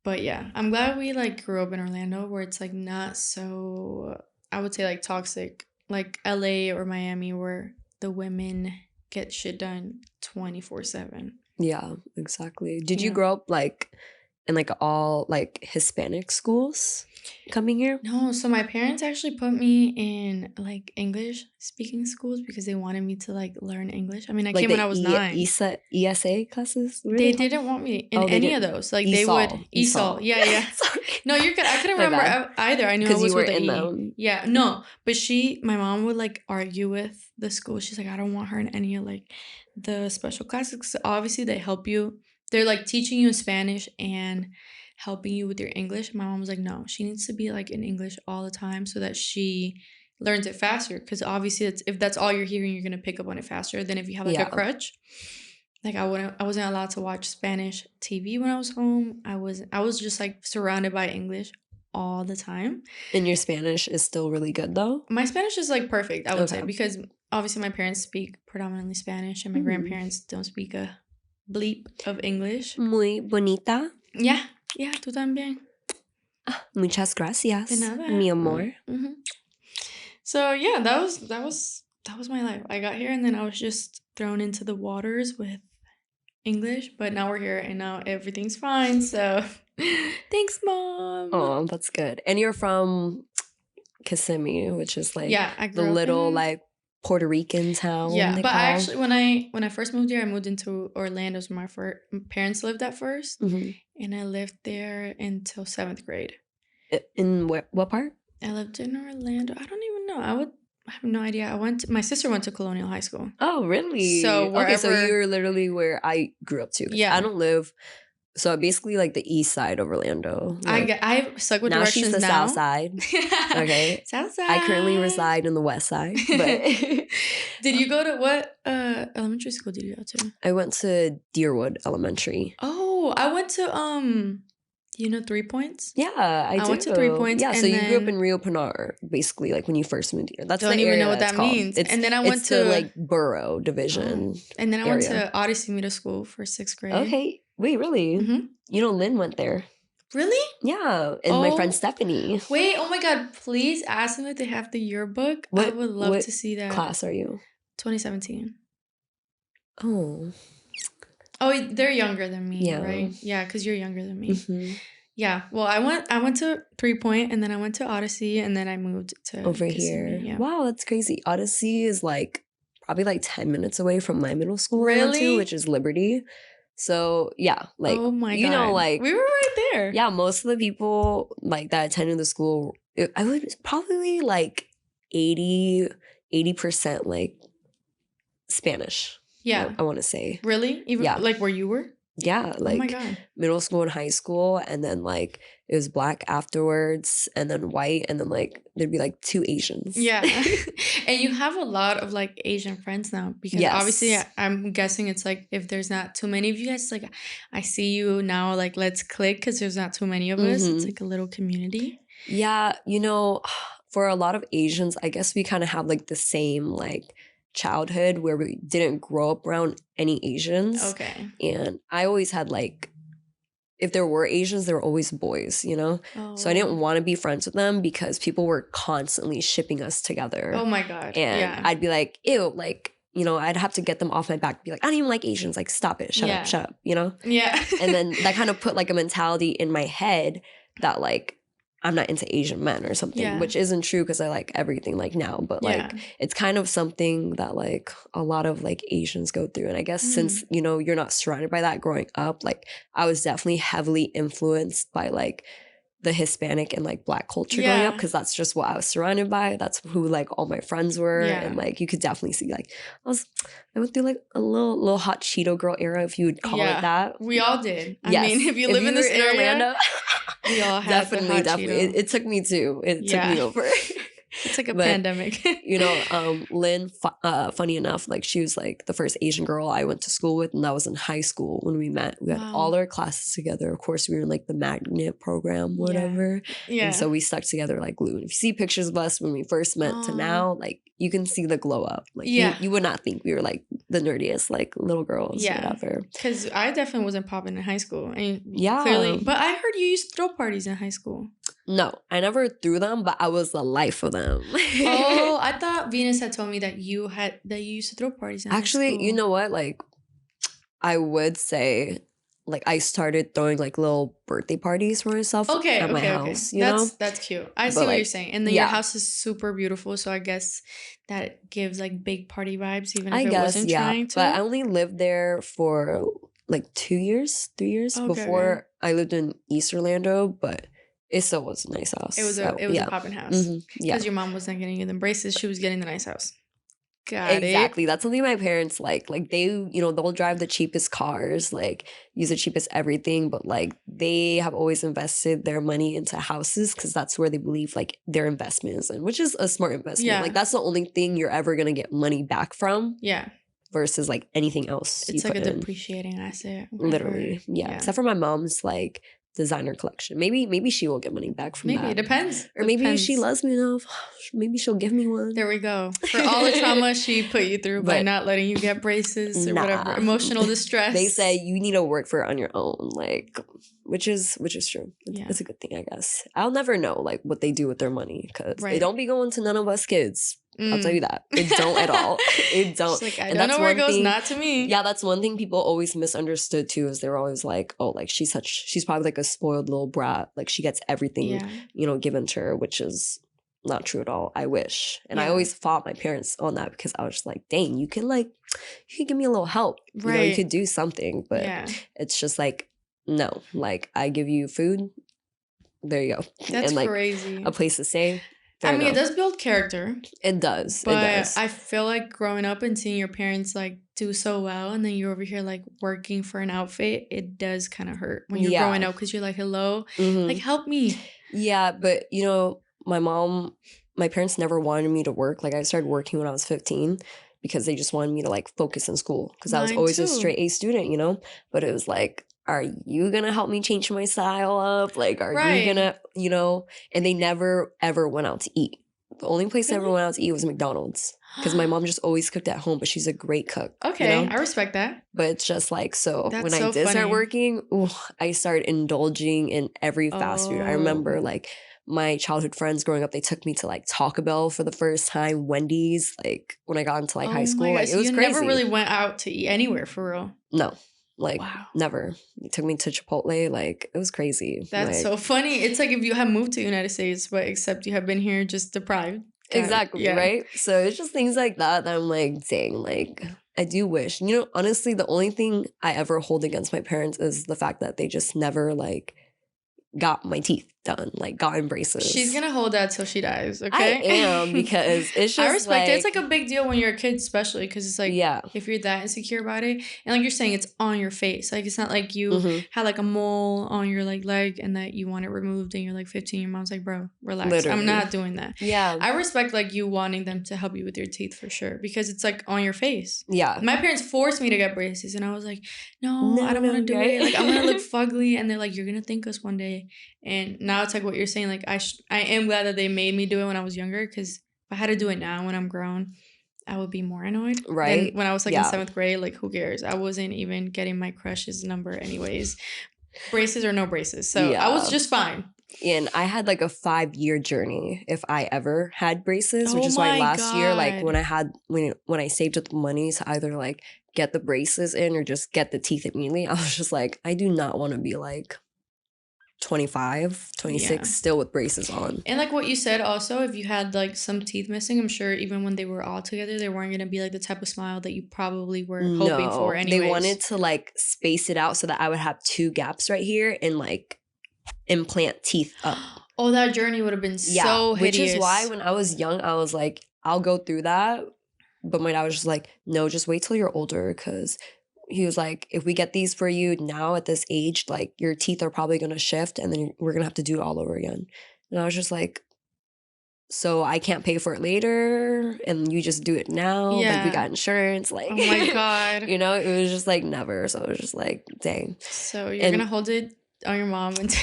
But yeah, I'm glad we like grew up in Orlando where it's like not so, I would say like toxic, like LA or Miami where the women get shit done 24/7. Yeah, exactly. Did you Yeah. grow up like in like all like Hispanic schools coming here? No, so my parents actually put me in like English speaking schools because they wanted me to like learn English. I mean, I Like came when the I was 9. ESA classes? What are They called? didn't want me in Oh, they any of didn't. those. Like they would ESOL. ESOL. Yeah. Sorry. No, you're good. I couldn't My remember bad. either. I knew I Because you was were with the in E. them. Yeah, no, but my mom would like argue with the school. She's like, I don't want her in any of like the special classes. 'Cause obviously, they help you. They're like teaching you in Spanish and helping you with your English. My mom was like, no, she needs to be like in English all the time so that she learns it faster. Because obviously, if that's all you're hearing, you're gonna pick up on it faster than if you have like a Yeah. crutch. Like I wasn't allowed to watch Spanish TV when I was home. I was just like surrounded by English all the time. And your Spanish is still really good though? My Spanish is like perfect, I would say, Okay. because obviously my parents speak predominantly Spanish and my grandparents don't speak a bleep of English. Muy bonita. Yeah, tú también. Muchas gracias. De nada. Mi amor. Mm-hmm. So yeah, that was my life. I got here and then I was just thrown into the waters with English, but now we're here and now everything's fine. So thanks, Mom. Oh, that's good. And you're from Kissimmee, which is like I the grew up little in, like Puerto Rican town. yeah, they but call. I actually when I first moved here, I moved into Orlando. So my parents lived at first, and I lived there until 7th grade. In what part? I lived in Orlando. I don't even know. I have no idea. My sister went to Colonial High School. Oh, really? So okay, so wherever- you're literally where I grew up too. Yeah. I don't live. So basically, like the east side of Orlando. Like, I stuck with now directions she's the now. south side. Okay. South side. I currently reside in the west side. But did you go to what elementary school did you go to? I went to Deerwood Elementary. Oh, I went to 3 Points? Yeah, I went to 3 Points. Yeah, and so you grew up then- in Rio Pinar, basically, like when you first moved here. That's Don't the even area know what it's that called. means. And then I went it's to the like borough division. And then I went area. to Odyssey Middle School for 6th grade. Okay, wait, really? Mhm. You know, Lynn went there. Really? Yeah, and my friend Oh. Stephanie. Wait, oh my God, please ask them if they have the yearbook. I What- would love what to see that. Class are you? 2017. Oh, Oh, they're younger than me, Yeah. right? Yeah, because you're younger than me. mhm. Yeah. Well, I went to 3 Point and then I went to Odyssey and then I moved to Over Kissimmee, here. Yeah. Wow, that's crazy. Odyssey is like probably like 10 minutes away from my middle school I went to, Really? which is Liberty. So yeah, like oh my God. you know, like we were right there. yeah, most of the people like that attended the school, I would probably like 80% like Spanish. Yeah. I want to say. Really? Even Yeah. like where you were? Yeah, oh my like God. middle school and high school, and then like it was black afterwards, and then white, and then like there'd be like 2 Asians. Yeah. And you have a lot of like Asian friends now because Yes. obviously I'm guessing it's like if there's not too many of you guys, like I see you now, like let's click because there's not too many of us. It's Mhm. like a little community. Yeah, you know, for a lot of Asians, I guess we kind of have like the same like childhood where we didn't grow up around any Asians. Okay. And I always had like, if there were Asians, there were always boys, you know? So I didn't want to be friends with them because people were constantly shipping us together. Oh my God. And yeah. I'd be like, ew, like, you know, I'd have to get them off my back, be like, I don't even like Asians, like, stop it, shut up, you know? Yeah. And then that kind of put like a mentality in my head that like, I'm not into Asian men or something, Yeah. which isn't true because I like everything like now, but like Yeah. it's kind of something that like a lot of like Asians go through. And I guess Mm. since, you know, you're not surrounded by that growing up, like I was definitely heavily influenced by like the Hispanic and like Black culture growing up Yeah. because that's just what I was surrounded by. That's who like all my friends were. Yeah. And like you could definitely see like I went through like a little hot Cheeto girl era, if you would call Yeah. it that. We all did. I Yes. mean, if you live in were this area, Orlando, we all had definitely. the hot Cheeto. It took me too. It took Yeah. me over. It's like a But, pandemic. you know, Lynn, funny enough, like she was like the first Asian girl I went to school with, and that was in high school when we met. We had all our classes together. Of course, we were in like the magnet program, whatever. Yeah. And so we stuck together like glue. And if you see pictures of us when we first met to now, like you can see the glow up. Like you would not think we were like the nerdiest like little girls or whatever. Because I definitely wasn't popping in high school. And clearly, but I heard you used to throw parties in high school. No, I never threw them, but I was the life of them. Oh, I thought Venus had told me that you used to throw parties in high school. Actually, you know what? Like, I would say, like, I started throwing like little birthday parties for myself at my house. You know, that's cute. I see what you're saying, and then your house is super beautiful. So I guess that gives like big party vibes, even if it wasn't trying to. But I only lived there for like 2 years, 3 years before I lived in East Orlando, but. It still was a nice house. It was a poppin' house. Mm-hmm. Yeah. Because your mom wasn't getting you the braces. She was getting the nice house. Got it. Exactly. That's something my parents like. Like they, you know, they'll drive the cheapest cars, like use the cheapest everything. But like they have always invested their money into houses because that's where they believe like their investment is in, which is a smart investment. Yeah. Like that's the only thing you're ever going to get money back from. Yeah. Versus like anything else. It's like a depreciating asset. Literally. Yeah. Except for my mom's like designer collection. Maybe she will get money back from that. Maybe it depends. Or maybe she loves me enough. Maybe she'll give me one. There we go. For all the trauma she put you through by not letting you get braces or whatever. Emotional distress. They say you need to work for it on your own. Like which is true. It's a good thing, I guess. I'll never know like what they do with their money because they don't be going to none of us kids. I'll tell you that. It don't at all. It don't. She's like, I don't know where it goes, not to me. Yeah, that's one thing people always misunderstood too, is they were always like, oh, like she's probably like a spoiled little brat. Like she gets everything, you know, given to her, which is not true at all. I wish. And I always fought my parents on that because I was just like, dang, you can give me a little help. You know, you could do something. But it's just like, no, like I give you food. There you go. That's and, crazy. A place to stay. I mean, it does build character. It does. But I feel like growing up and seeing your parents like do so well, and then you're over here like working for an outfit, it does kind of hurt when you're growing up because you're like, hello, like help me. Yeah, but you know, my parents never wanted me to work. Like I started working when I was 15 because they just wanted me to like focus in school because I was always a straight A student, you know. But it was like, are you gonna help me change my style up? Like, are you gonna, you know? And they never ever went out to eat. The only place I ever went out to eat was McDonald's because my mom just always cooked at home, but she's a great cook. Okay, you know? I respect that. But it's just like, so when I did start working, I started indulging in every fast food. I remember like my childhood friends growing up, they took me to like Taco Bell for the first time, Wendy's, like when I got into like high school. Like, it was crazy. You never really went out to eat anywhere for real. No. Like, never. They took me to Chipotle. Like, it was crazy. That's so funny. It's like if you have moved to the United States, but except you have been here just deprived. Exactly, right? So it's just things like that I'm like, dang, like, I do wish. You know, honestly, the only thing I ever hold against my parents is the fact that they just never, like, got my teeth done, like gotten braces. She's gonna hold that till she dies, okay? I am, because it's just I respect it. It's like a big deal when you're a kid, especially because it's like, if you're that insecure about it, and like you're saying, it's on your face. Like it's not like you had like a mole on your like leg and that you want it removed and you're like 15. Your mom's like, bro, relax. Literally. I'm not doing that. Yeah, I respect like you wanting them to help you with your teeth for sure because it's like on your face. Yeah, my parents forced me to get braces and I was like, no I don't want to do it. Like I'm gonna look fugly, and they're like, you're gonna thank us one day. And now it's like what you're saying. Like I am glad that they made me do it when I was younger, because if I had to do it now when I'm grown, I would be more annoyed. Right. Than when I was like in 7th grade, like who cares? I wasn't even getting my crush's number anyways. Braces or no braces. So I was just fine. And I had like a 5-year journey if I ever had braces, which is why last year, like when I saved up the money to either like get the braces in or just get the teeth immediately, I was just like, I do not want to be like 25, 26 still with braces on. And like what you said also, if you had like some teeth missing, I'm sure even when they were all together, they weren't going to be like the type of smile that you probably were hoping for anyways. They wanted to like space it out so that I would have 2 gaps right here and like implant teeth up. Oh, that journey would have been so hideous. Which is why when I was young, I was like, I'll go through that. But my dad was just like, no, just wait till you're older, because he was like, if we get these for you now at this age, like your teeth are probably going to shift and then we're going to have to do it all over again. And I was just like, so I can't pay for it later and you just do it now. Like, we Yeah. got insurance. Like, Oh my God. you know, it was just like never. So it was just like, dang. So you're And- gonna hold it on your mom and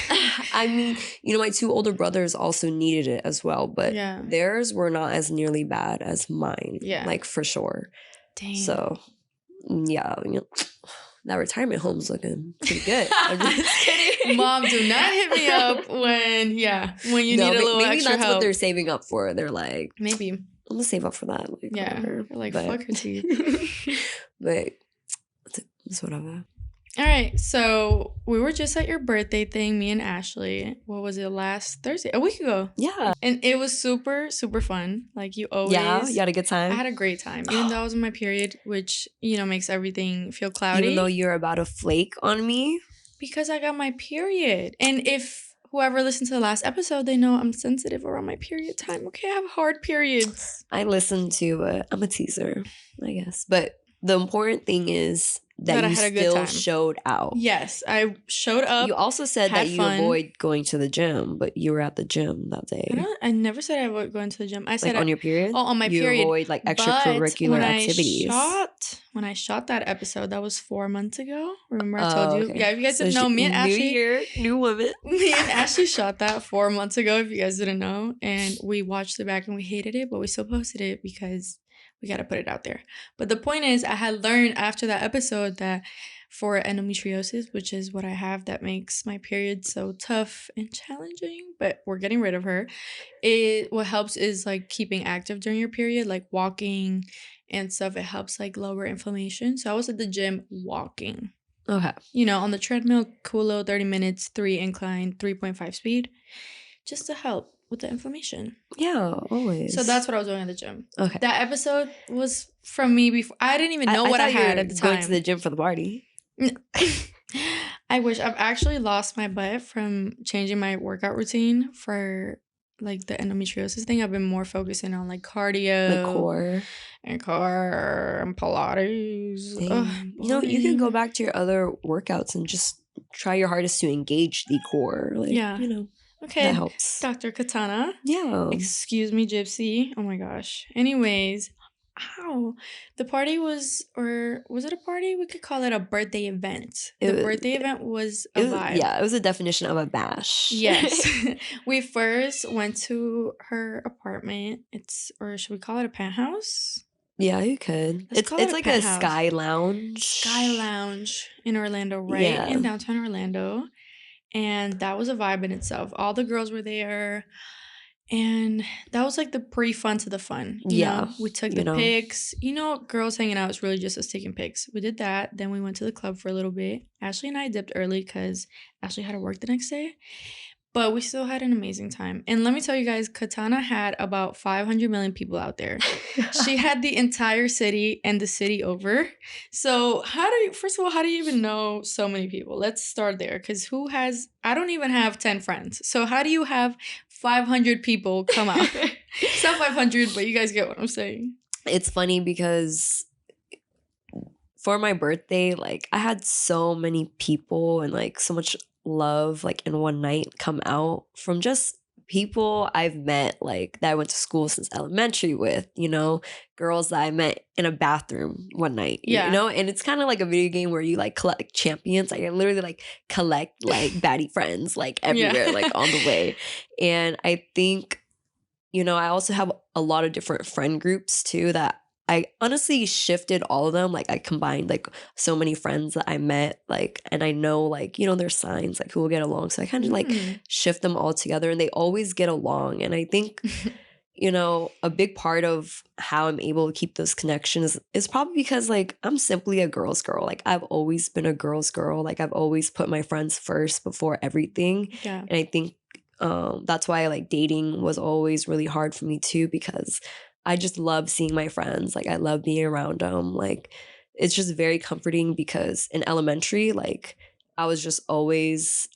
I mean, you know, my 2 older brothers also needed it as well, but Yeah. theirs were not as nearly bad as mine. Yeah. Like, for sure. Dang. So, yeah, you know, that retirement home's looking pretty good. I'm just kidding. Mom, do not hit me up when you No, need a little maybe extra that's help. what they're saving up for. They're like, Maybe. I'm gonna save up for that. Like, Yeah. whatever. They're like, But- fuck her teeth. But it's whatever. All right, so we were just at your birthday thing, me and Ashley. What was it, last Thursday? A week ago. Yeah. And it was super, super fun. Like you always. Yeah, you had a good time. I had a great time, even though I was on my period, which, you know, makes everything feel cloudy. Even though you're about to flake on me. Because I got my period. And if whoever listened to the last episode, they know I'm sensitive around my period time. Okay, I have hard periods. I listened to it. I'm a teaser, I guess. But the important thing is that I you had a good still time. showed out. Yes, I showed up. You also said had that you fun. avoid going to the gym, but you were at the gym that day. I never said I avoid going to the gym. I said Like on your period? on my you period. avoid like But extracurricular when activities. When I shot that episode, that was 4 months ago. Remember I told you? Okay. Yeah, if you guys So didn't know, me and New Ashley. year, new woman. Me and Ashley shot that 4 months ago, if you guys didn't know. And we watched it back and we hated it, but we still posted it because we got to put it out there. But the point is, I had learned after that episode that for endometriosis, which is what I have that makes my period so tough and challenging, but we're getting rid of her. What helps is like keeping active during your period, like walking and stuff. It helps like lower inflammation. So I was at the gym walking. Okay. You know, on the treadmill, cool little 30 minutes, 3 incline, 3.5 speed, just to help with the inflammation. Yeah, always. So that's what I was doing at the gym. Okay. That episode was from me before. I didn't even know what I thought you had were at the time. going to the gym for the party. I wish. I've actually lost my butt from changing my workout routine for like the endometriosis thing. I've been more focusing on like cardio, Like core. and core and Pilates. Dang. Ugh, You know, you can boring. go back to your other workouts and just try your hardest to engage the core. Like, Yeah. you know, Okay, that helps. Dr. Katana. Yeah. Excuse me, Gypsy. Oh my gosh. Anyways, the party was, or was it a party? We could call it a birthday event. It The was- birthday event was a It was, vibe. yeah, it was a definition of a bash. Yes. We first went to her apartment. Or should we call it a penthouse? Yeah, you could. Let's call It's it a like a penthouse. sky lounge. Sky Lounge in Orlando, right Yeah. in downtown Orlando. And that was a vibe in itself. All the girls were there. And that was like the pre-fun to the fun. You Yeah, know? We took you the know. pics. You know, girls hanging out is really just us taking pics. We did that. Then we went to the club for a little bit. Ashley and I dipped early because Ashley had to work the next day. But we still had an amazing time. And let me tell you guys, Katana had about 500 million people out there. She had the entire city and the city over. So first of all, how do you even know so many people? Let's start there. Because I don't even have 10 friends. So how do you have 500 people come out? It's not 500, but you guys get what I'm saying. It's funny because for my birthday, like I had so many people and like so much love like in one night come out from just people I've met like that I went to school since elementary with, you know, girls that I met in a bathroom one night, Yeah. you know, and it's kind of like a video game where you like collect champions. Like I literally like collect like baddie friends like everywhere, Yeah. like on the way. And I think, you know, I also have a lot of different friend groups too that I honestly shifted all of them. Like I combined like so many friends that I met, like, and I know like, you know, there's signs like who will get along. So I kind of like Mm. shift them all together and they always get along. And I think, you know, a big part of how I'm able to keep those connections is probably because like I'm simply a girl's girl. Like I've always been a girl's girl. Like I've always put my friends first before everything. Yeah. And I think that's why like dating was always really hard for me too, because I just love seeing my friends. Like I love being around them. Like it's just very comforting because in elementary, like I was always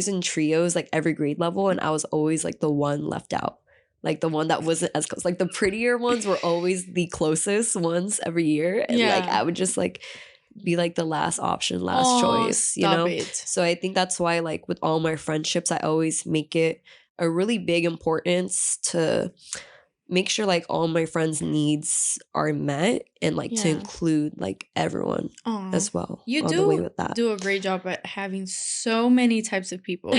in trios, like every grade level. And I was always like the one left out. Like the one that wasn't as close. Like the prettier ones were always the closest ones every year. And like Yeah. I would just like be like the last option, last Aw, choice, you stop know? it. So I think that's why like with all my friendships, I always make it a really big importance to make sure like all my friends' needs are met and like to Yeah. include like everyone Aw. as well You on the way do with that. do a great job at having so many types of people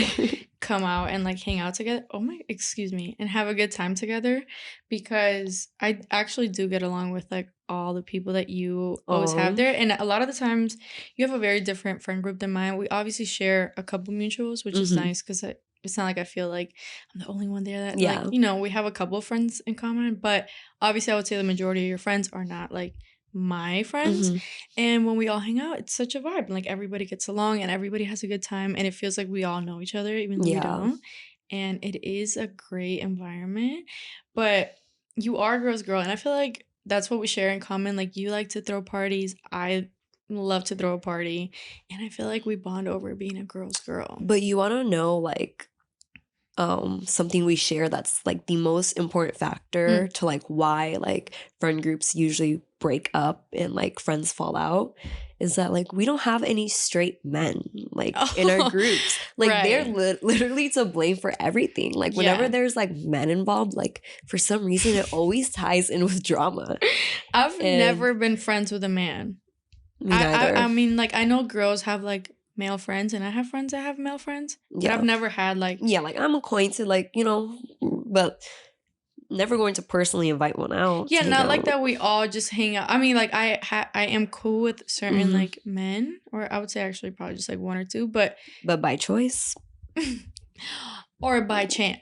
come out and like hang out together. Excuse me, and have a good time together, because I actually do get along with like all the people that you always have there. And a lot of the times you have a very different friend group than mine. We obviously share a couple mutuals, which is nice, because it's not like I feel like I'm the only one there that Yeah. like, you know, we have a couple of friends in common, but obviously I would say the majority of your friends are not like my friends. And when we all hang out, it's such a vibe. Like everybody gets along and everybody has a good time, and it feels like we all know each other even though we Yeah. don't. And it is a great environment. But you are a girl's girl, and I feel like that's what we share in common. Like you like to throw parties. I love to throw a party, and I feel like we bond over being a girl's girl. But you want to know like something we share that's like the most important factor to like why like friend groups usually break up and like friends fall out is that like we don't have any straight men like in our groups. Like they're literally to blame for everything. Like whenever there's like men involved, like for some reason it always ties in with drama. I've never been friends with a man. Me neither. I mean, like I know girls have like male friends, and I have friends that have male friends, but I've never had like like I'm acquainted, like, you know, but never going to personally invite one out. Yeah, not like that we all just hang out. I mean, like I am cool with certain like men, or I would say actually probably just like one or two, but by choice or by chance.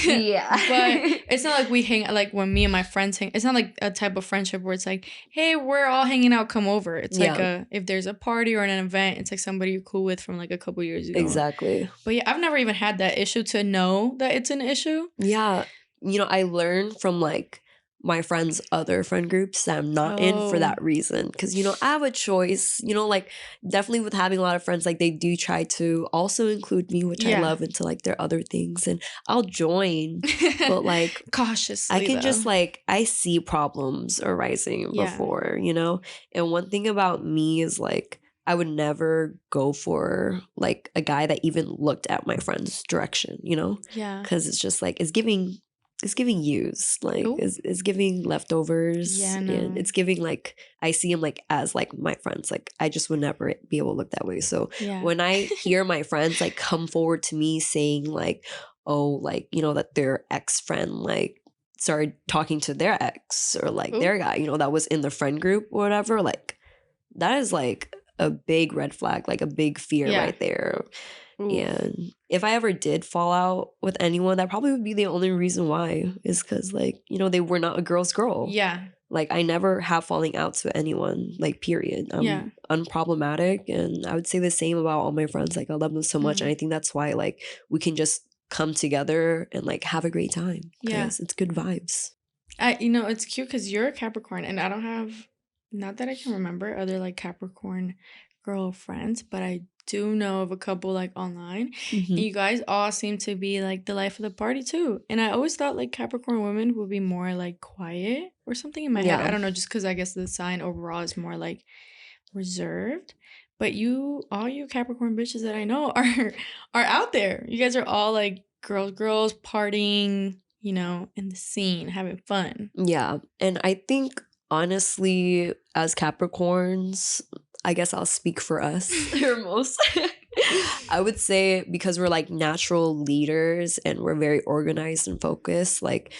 Yeah. But it's not like we hang like when me and my friends hang. It's not like a type of friendship where it's like, hey, we're all hanging out, come over. It's like if there's a party or an event, it's like somebody you're cool with from like a couple years ago. Exactly. But yeah, I've never even had that issue to know that it's an issue. Yeah. You know, I learned from like my friends' other friend groups that I'm not in for that reason. Because, you know, I have a choice, you know, like definitely with having a lot of friends, like they do try to also include me, which I love, into like their other things. And I'll join, but like cautiously. I can just like, I see problems arising before, you know? And one thing about me is like, I would never go for like a guy that even looked at my friend's direction, you know? Yeah. Because it's just like, it's giving use, like it's giving leftovers. Yeah, no. And it's giving like I see him like as like my friends. Like I just would never be able to look that way. So when I hear my friends like come forward to me saying like, oh, like, you know, that their ex-friend like started talking to their ex or like their guy, you know, that was in the friend group or whatever, like that is like a big red flag, like a big fear right there. And if I ever did fall out with anyone, that probably would be the only reason why, is because like, you know, they were not a girl's girl. Yeah. Like I never have falling outs with anyone, like period. I'm unproblematic, and I would say the same about all my friends. Like I love them so much, and I think that's why like we can just come together and like have a great time. Yeah, it's good vibes. You know, it's cute because you're a Capricorn, and I don't have, not that I can remember, other like Capricorn girlfriends, but I do know of a couple like online. And you guys all seem to be like the life of the party too. And I always thought like Capricorn women would be more like quiet or something in my head. I don't know, just because I guess the sign overall is more like reserved. But all you Capricorn bitches that I know are out there. You guys are all like girls partying, you know, in the scene, having fun. Yeah. And I think honestly, as Capricorns, I guess I'll speak for us or most. I would say because we're like natural leaders and we're very organized and focused, like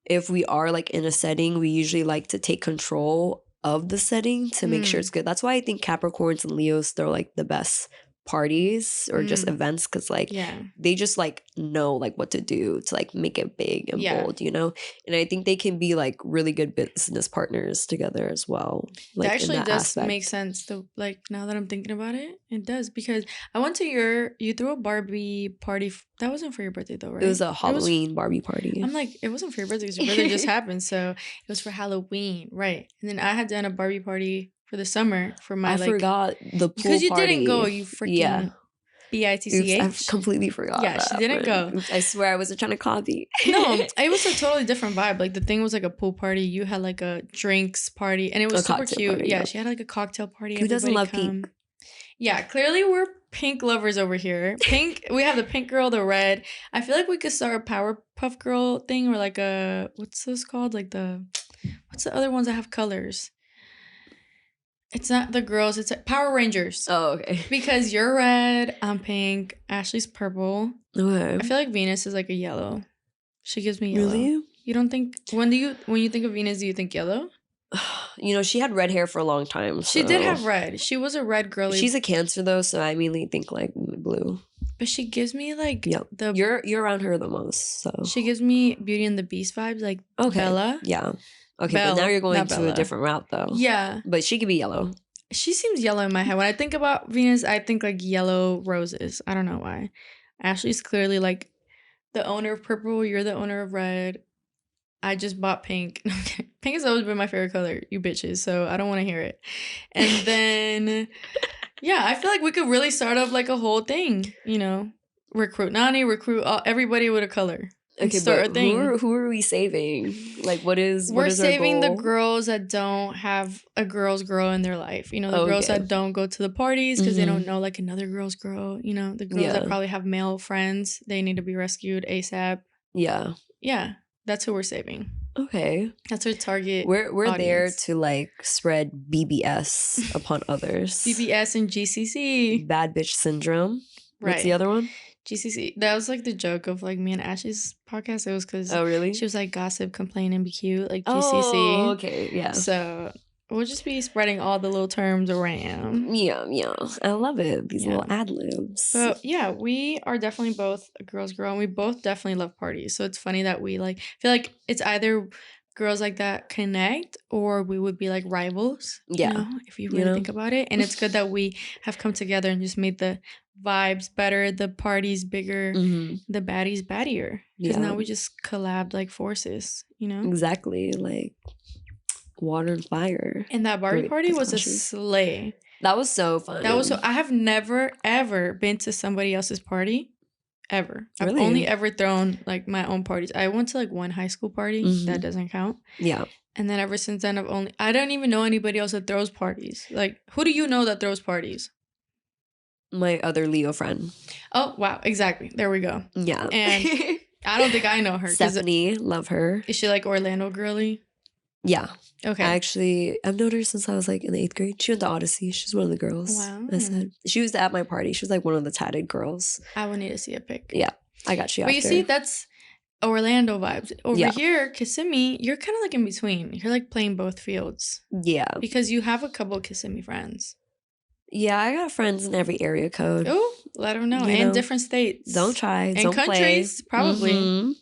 if we are like in a setting, we usually like to take control of the setting to make sure it's good. That's why I think Capricorns and Leos, they're like the best parties or just events, because like they just like know like what to do to like make it big and bold, you know. And I think they can be like really good business partners together as well. Like that actually does aspect. make sense though. Like now that I'm thinking about it, it does, because I went to you threw a Barbie party. That wasn't for your birthday though, right? It was a Halloween Barbie party. I'm like, it wasn't for your birthday because your birthday just happened, so it was for Halloween, right? And then I had done a Barbie party for the summer for my I forgot the pool because you party. didn't go, you freaking bitch. I completely forgot. Yeah, she didn't go. Oops, I swear I wasn't trying to copy. No, it was a totally different vibe. Like the thing was like a pool party. You had like a drinks party, and it was super cute. Party, yeah, she had like a cocktail party. Who doesn't love pink? Yeah, clearly we're pink lovers over here. Pink, we have the pink girl, the red. I feel like we could start a Powerpuff Girl thing or like a, what's this called? Like what's the other ones that have colors? It's not the girls, it's like Power Rangers. Oh, okay. Because you're red, I'm pink, Ashley's purple. Okay. I feel like Venus is like a yellow. She gives me yellow. Really? You don't think, when you think of Venus, do you think yellow? You know, she had red hair for a long time. So. She did have red. She was a red girly. She's a Cancer though, so I immediately think like blue. But she gives me like you're around her the most, so she gives me Beauty and the Beast vibes, like Bella. Yeah. Okay, Belle, but now you're going to Bella. a different route though. Yeah. But she could be yellow. She seems yellow in my head. When I think about Venus, I think like yellow roses. I don't know why. Ashley's clearly like the owner of purple. You're the owner of red. I just bought pink. Pink has always been my favorite color, you bitches. So I don't want to hear it. And then, yeah, I feel like we could really start up like a whole thing. You know, recruit Nani, recruit everybody with a color. Okay, start but a thing. who are we saving? Like, we're saving our the goal? girls that don't have a girl's girl in their life. You know, the girls that don't go to the parties because they don't know like another girl's girl. You know, the girls that probably have male friends. They need to be rescued ASAP. Yeah. Yeah. That's who we're saving. Okay. That's our target. We're audience. there to like spread BBS upon others. BBS and GCC. Bad bitch syndrome. Right. What's the other one? GCC. That was like the joke of like me and Ashley's podcast. It was because really? She was like gossip, complain, and be cute, like GCC. Oh, okay, yeah. So we'll just be spreading all the little terms around. Yeah. I love it. These little ad libs. But yeah, we are definitely both a girl's girl, and we both definitely love parties. So it's funny that we like feel like it's either girls like that connect or we would be like rivals. Yeah. You know, if you really think about it. And it's good that we have come together and just made the vibes better, the parties bigger, the baddies baddier. Because now we just collabed like forces, you know? Exactly. Like water and fire. And that Barbie party was a slay. That was so fun. I have never ever been to somebody else's party. Ever. Really? I've only ever thrown like my own parties. I went to like one high school party. That doesn't count. Yeah. And then ever since then I don't even know anybody else that throws parties. Like, who do you know that throws parties? My other Leo friend. Oh, wow. Exactly. There we go. Yeah. And I don't think I know her. Stephanie, love her. Is she like Orlando girly? Yeah. Okay. I've known her since I was like in the 8th grade. She went to Odyssey. She's one of the girls. Wow. I said she was at my party. She was like one of the tatted girls. I would need to see a pic. Yeah. I got you. But after. you see, that's Orlando vibes. Over here, Kissimmee, you're kind of like in between. You're like playing both fields. Yeah. Because you have a couple of Kissimmee friends. Yeah, I got friends in every area code. Oh, let them know. And different states. Don't try. And don't countries, play. probably.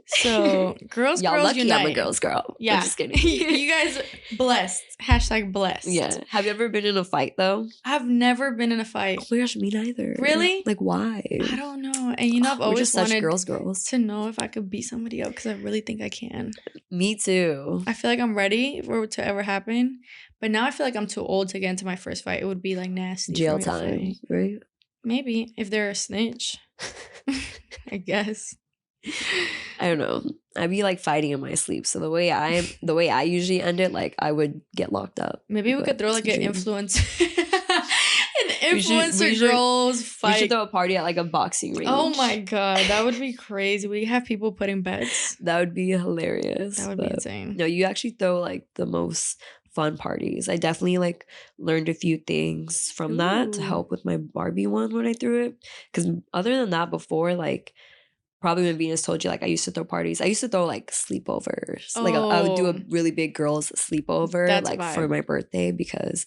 So, girls lucky unite. I'm a girl's girl. Yeah. I'm just kidding. You guys blessed. # blessed. Yeah. Have you ever been in a fight though? I've never been in a fight. Oh my gosh, me neither. Really? Like why? I don't know. And you know, I've We're always just such wanted girls. to know if I could beat somebody up because I really think I can. Me too. I feel like I'm ready for it to ever happen. But now I feel like I'm too old to get into my first fight. It would be like nasty. Jail time, right? Maybe if they're a snitch. I guess. I don't know. I'd be like fighting in my sleep. So the way I usually end it, like I would get locked up. Maybe we could throw like an influencer girls fight. We should throw a party at like a boxing range. Oh my god, that would be crazy. We have people putting bets. That would be hilarious. That would be insane. No, you actually throw like the most fun parties. I definitely like learned a few things from that to help with my Barbie one when I threw it. Because other than that, before like probably when Venus told you like I used to throw parties, I used to throw like sleepovers. Like I would do a really big girls sleepover like for my birthday because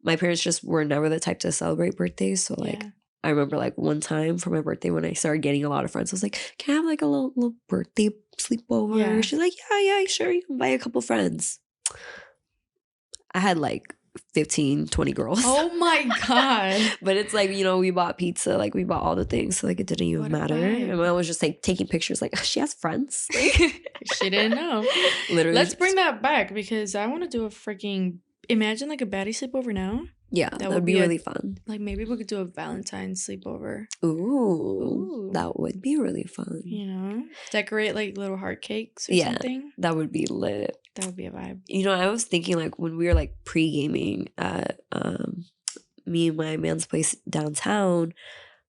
my parents just were never the type to celebrate birthdays. So like I remember like one time for my birthday when I started getting a lot of friends, I was like, can I have like a little birthday sleepover? Yeah. She's like, yeah, sure. You can invite a couple friends. I had like 15, 20 girls. Oh my god. But it's like, you know, we bought pizza, like we bought all the things, so like it didn't even matter. And I was just like taking pictures like, she has friends. She didn't know. Literally. Let's bring that back because I want to do a freaking, imagine like a baddie sleepover now. Yeah, that would be really fun. Like maybe we could do a Valentine's sleepover. Ooh, that would be really fun. You know, decorate like little heart cakes or something. That would be lit. That would be a vibe. You know, I was thinking like when we were like pre-gaming at me and my man's place downtown,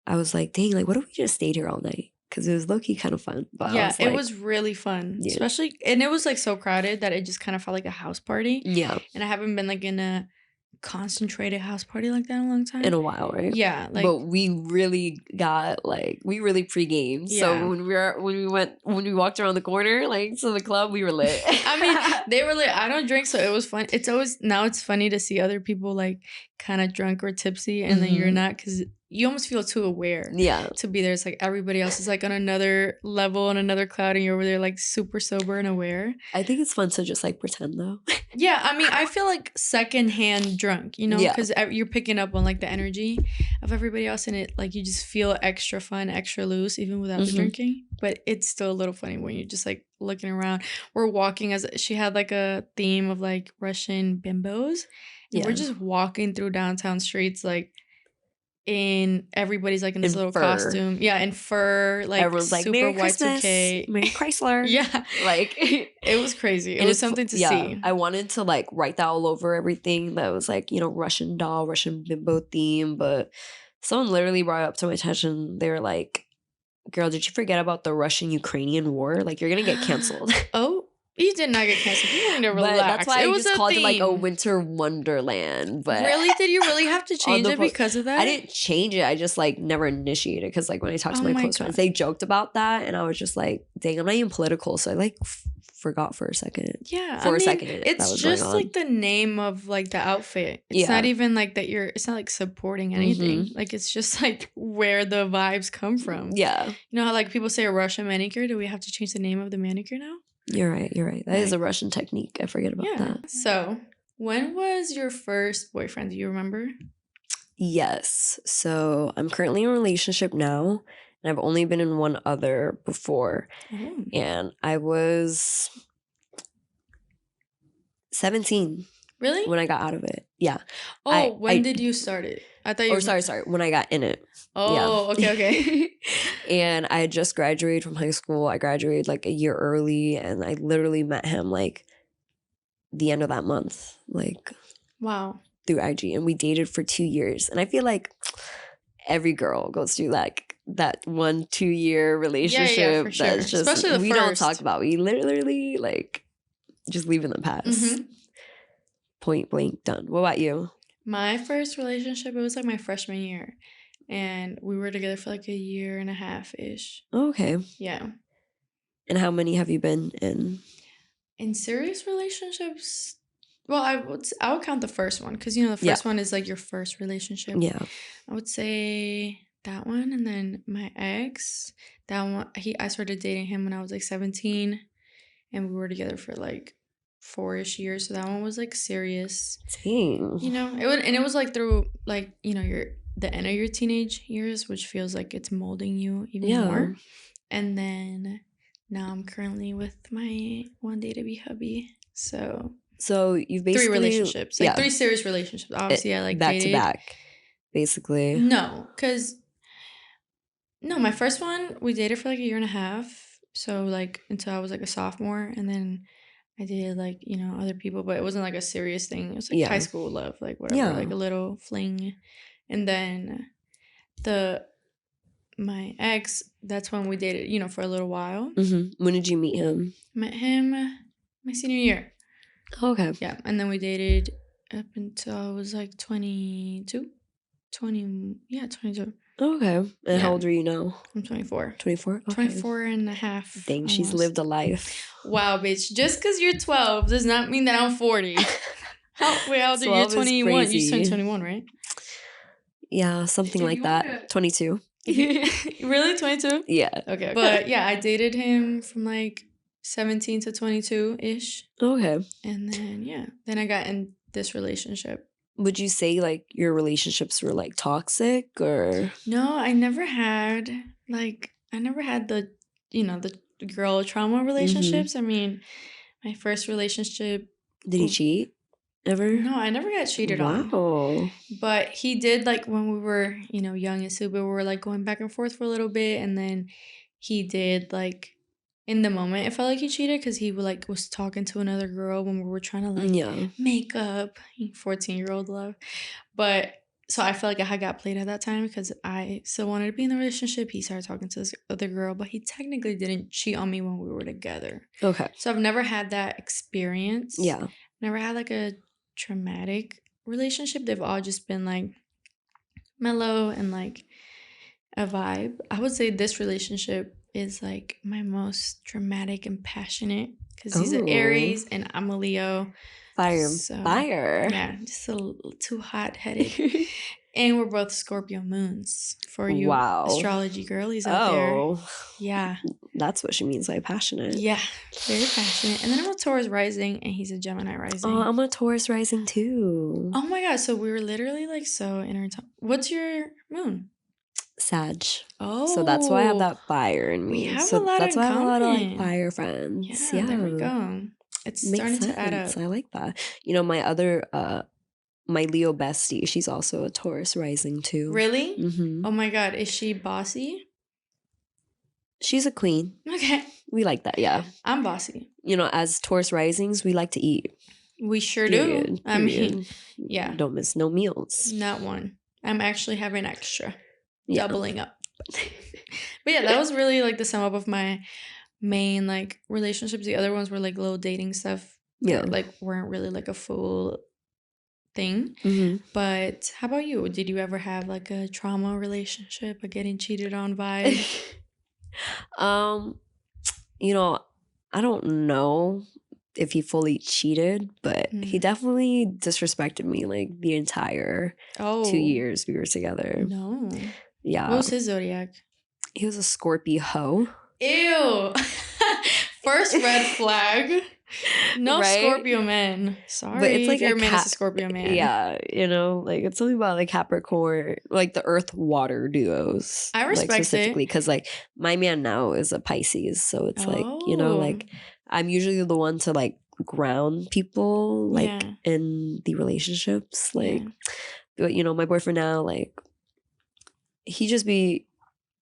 I was like, dang, like, what if we just stayed here all night? Because it was low-key kind of fun. But I Yeah, was it like, was really fun. Yeah. Especially, and it was like so crowded that it just kind of felt like a house party. yeah, And I haven't been like in a concentrated house party like that in a long time. in a while, right? Yeah, like but we really got like we really pre-gamed. Yeah. So when we walked around the corner like to the club, we were lit. I mean, they were like, I don't drink, so it was fun. It's always now it's funny to see other people like kind of drunk or tipsy, and then you're Mhm. not, because you almost feel too aware yeah, to be there. It's like everybody else is like on another level, on another cloud, and you're over there like super sober and aware. I think it's fun to just like pretend though. Yeah, I mean, I feel like secondhand drunk, you know, Yeah. because you're picking up on like the energy of everybody else, and it like you just feel extra fun, extra loose, even without the Mhm. drinking. But it's still a little funny when you're just like looking around. We're walking, as she had like a theme of like Russian bimbos, and we're Yeah. just walking through downtown streets like everybody's like in this In little fur. costume, yeah, in fur, like Everyone's like super Merry Y2K. Christmas, Merry Chrysler. Yeah, like it was crazy. It And was it's something to yeah, see. I wanted to like write that all over everything that was like, Russian doll, Russian bimbo theme, but someone literally brought it up to my attention. They were like, girl, did you forget about the Russian-Ukrainian war? Like, you're gonna get canceled. Oh, you did not get canceled. You need to But relax. that's why it I was just a called it like a theme. winter wonderland. But Really? Did you really have to change the it po- because of that? I didn't change it. I just like never initiated because like when I talked to Oh my my close friends, God. they joked about that, and I was just like, dang, I'm not even political, so I like forgot for a second. Yeah, For I a mean, second that it's was going just on. like the name of like the outfit. It's not Yeah. even like that it's not like supporting anything. Like it's just like where the vibes come from. Yeah, You know how like people say a Russian manicure? Do we have to change the name of the manicure now? you're right. That is Like- a Russian technique. I forget about Yeah. that. So, when was your first boyfriend? Do you remember? Yes. So I'm currently in a relationship now, and I've only been in one other before, Oh. and I was 17 Really? when I got out of it. Yeah. Oh, when I- did you start it? I thought you Or sorry, when I got in it. Oh, okay. And I had just graduated from high school. I graduated like a year early, and I literally met him like the end of that month, like Wow. through IG, and we dated for 2 years. And I feel like every girl goes through like that 1-2 year relationship for sure. that's just Especially the we don't first. talk about. We literally like just leave in the past. Mhm. Point blank done. What about you? My first relationship, it was like my freshman year. And we were together for like a year and a half ish. Okay. Yeah. And how many have you been in? In serious relationships, well, I would count the first one, because the Yeah. first one is like your first relationship. Yeah. I would say that one, and then my ex, that one, I started dating him when I was like 17, and we were together for like 4-ish years. So that one was like serious. Dang. It was like through like the end of your teenage years, which feels like it's molding you even more. And then now I'm currently with my one day to be hubby. So you've basically 3 relationships, like 3 serious relationships. Obviously, I like back dated. to back, basically. No, my first one we dated for like a year and a half. So like until I was like a sophomore, and then I dated like other people, but it wasn't like a serious thing. It was like Yeah. high school love, like whatever, Yeah. like a little fling. And then my ex, that's when we dated, for a little while. When did you meet him? Met him my senior year. Okay. Yeah, and then we dated up until I was like 22. 22. Okay. And Yeah. how old are you now? I'm 24. 24? Okay. 24 and a half. Dang, she's almost. lived a life. Wow, bitch. Just because you're 12 does not mean that I'm 40. How old are you? 12 is 21. You crazy. turned 21, right? Yeah, something like that. 22. Really? 22? Yeah. Okay. But yeah, I dated him from like 17 to 22-ish. Okay. And then I got in this relationship. Would you say like your relationships were like toxic or? No, I never had the the girl trauma relationships. I mean, my first relationship. Did he cheat ever? No, I never got cheated on. Wow. But he did, like, when we were, young and stupid, we were like going back and forth for a little bit, and then he did, like, in the moment, it felt like he cheated because he was talking to another girl when we were trying to like Yeah. make up. 14-year-old love. But so I feel like I had got played at that time because I still wanted to be in the relationship. He started talking to this other girl, but he technically didn't cheat on me when we were together. Okay. So I've never had that experience. Yeah. Never had like a traumatic relationship. They've all just been like mellow and like a vibe. I would say this relationship is like my most dramatic and passionate because he's an Ooh. Aries and I'm a Leo. Fire. So, Fire. yeah, just a little too hot-headed. And we're both Scorpio moons for you Wow. astrology girlies out there. Oh. Yeah. That's what she means by passionate. Yeah, very passionate. And then I'm a Taurus rising and he's a Gemini rising. Oh, I'm a Taurus rising too. Oh my god, so we were literally like so intertwined. What's your moon? Sag. Oh. So that's why I have that fire in me. We have so a lot that's in why I have a lot of like common. fire friends. Yeah, there we go. It's Makes starting sense. to add up. I like that. You know, my other my Leo bestie, she's also a Taurus rising too. Really? Mm-hmm. Oh my god, is she bossy? She's a queen. Okay. We like that, yeah. I'm bossy. You know, as Taurus risings, we like to eat. We sure Period. do. I mean, yeah. Don't miss no meals. Not one. I'm actually having extra. Yeah. Doubling up. But yeah, that was really like the sum up of my main like relationships. The other ones were like little dating stuff. Yeah. That, like weren't really like a full thing. Mm-hmm. But how about you? Did you ever have like a trauma relationship, a getting cheated on vibe? You know, I don't know if he fully cheated, but he definitely disrespected me like the entire 2 years we were together. No. Yeah. What was his zodiac? He was a Scorpio. Ew. First red flag. No, right? Scorpio man. Sorry, but it's like your man is a Scorpio man. Yeah, you know, like it's something about like Capricorn, like the Earth Water duos. I respect like, specifically because like my man now is a Pisces, so it's like, you know, like I'm usually the one to like ground people like in the relationships, like. But you know, my boyfriend now, like he just be,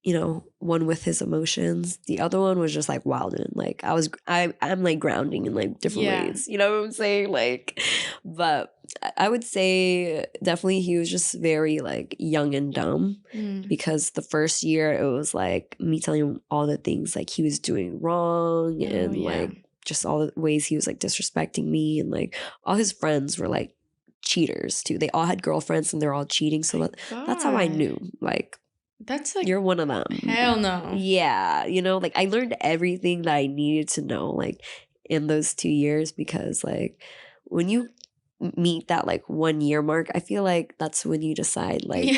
you know, one with his emotions. The other one was just like wilding. Like I'm like grounding in like different ways. You know what I'm saying? Like, but I would say definitely he was just very like young and dumb because the first year it was like me telling him all the things like he was doing wrong and like just all the ways he was like disrespecting me, and like all his friends were like cheaters too. They all had girlfriends and they're all cheating. So that's how I knew like, that's like you're one of them. Hell no. Yeah, you know, like I learned everything that I needed to know like in those 2 years, because like when you meet that like 1 year mark, I feel like that's when you decide like,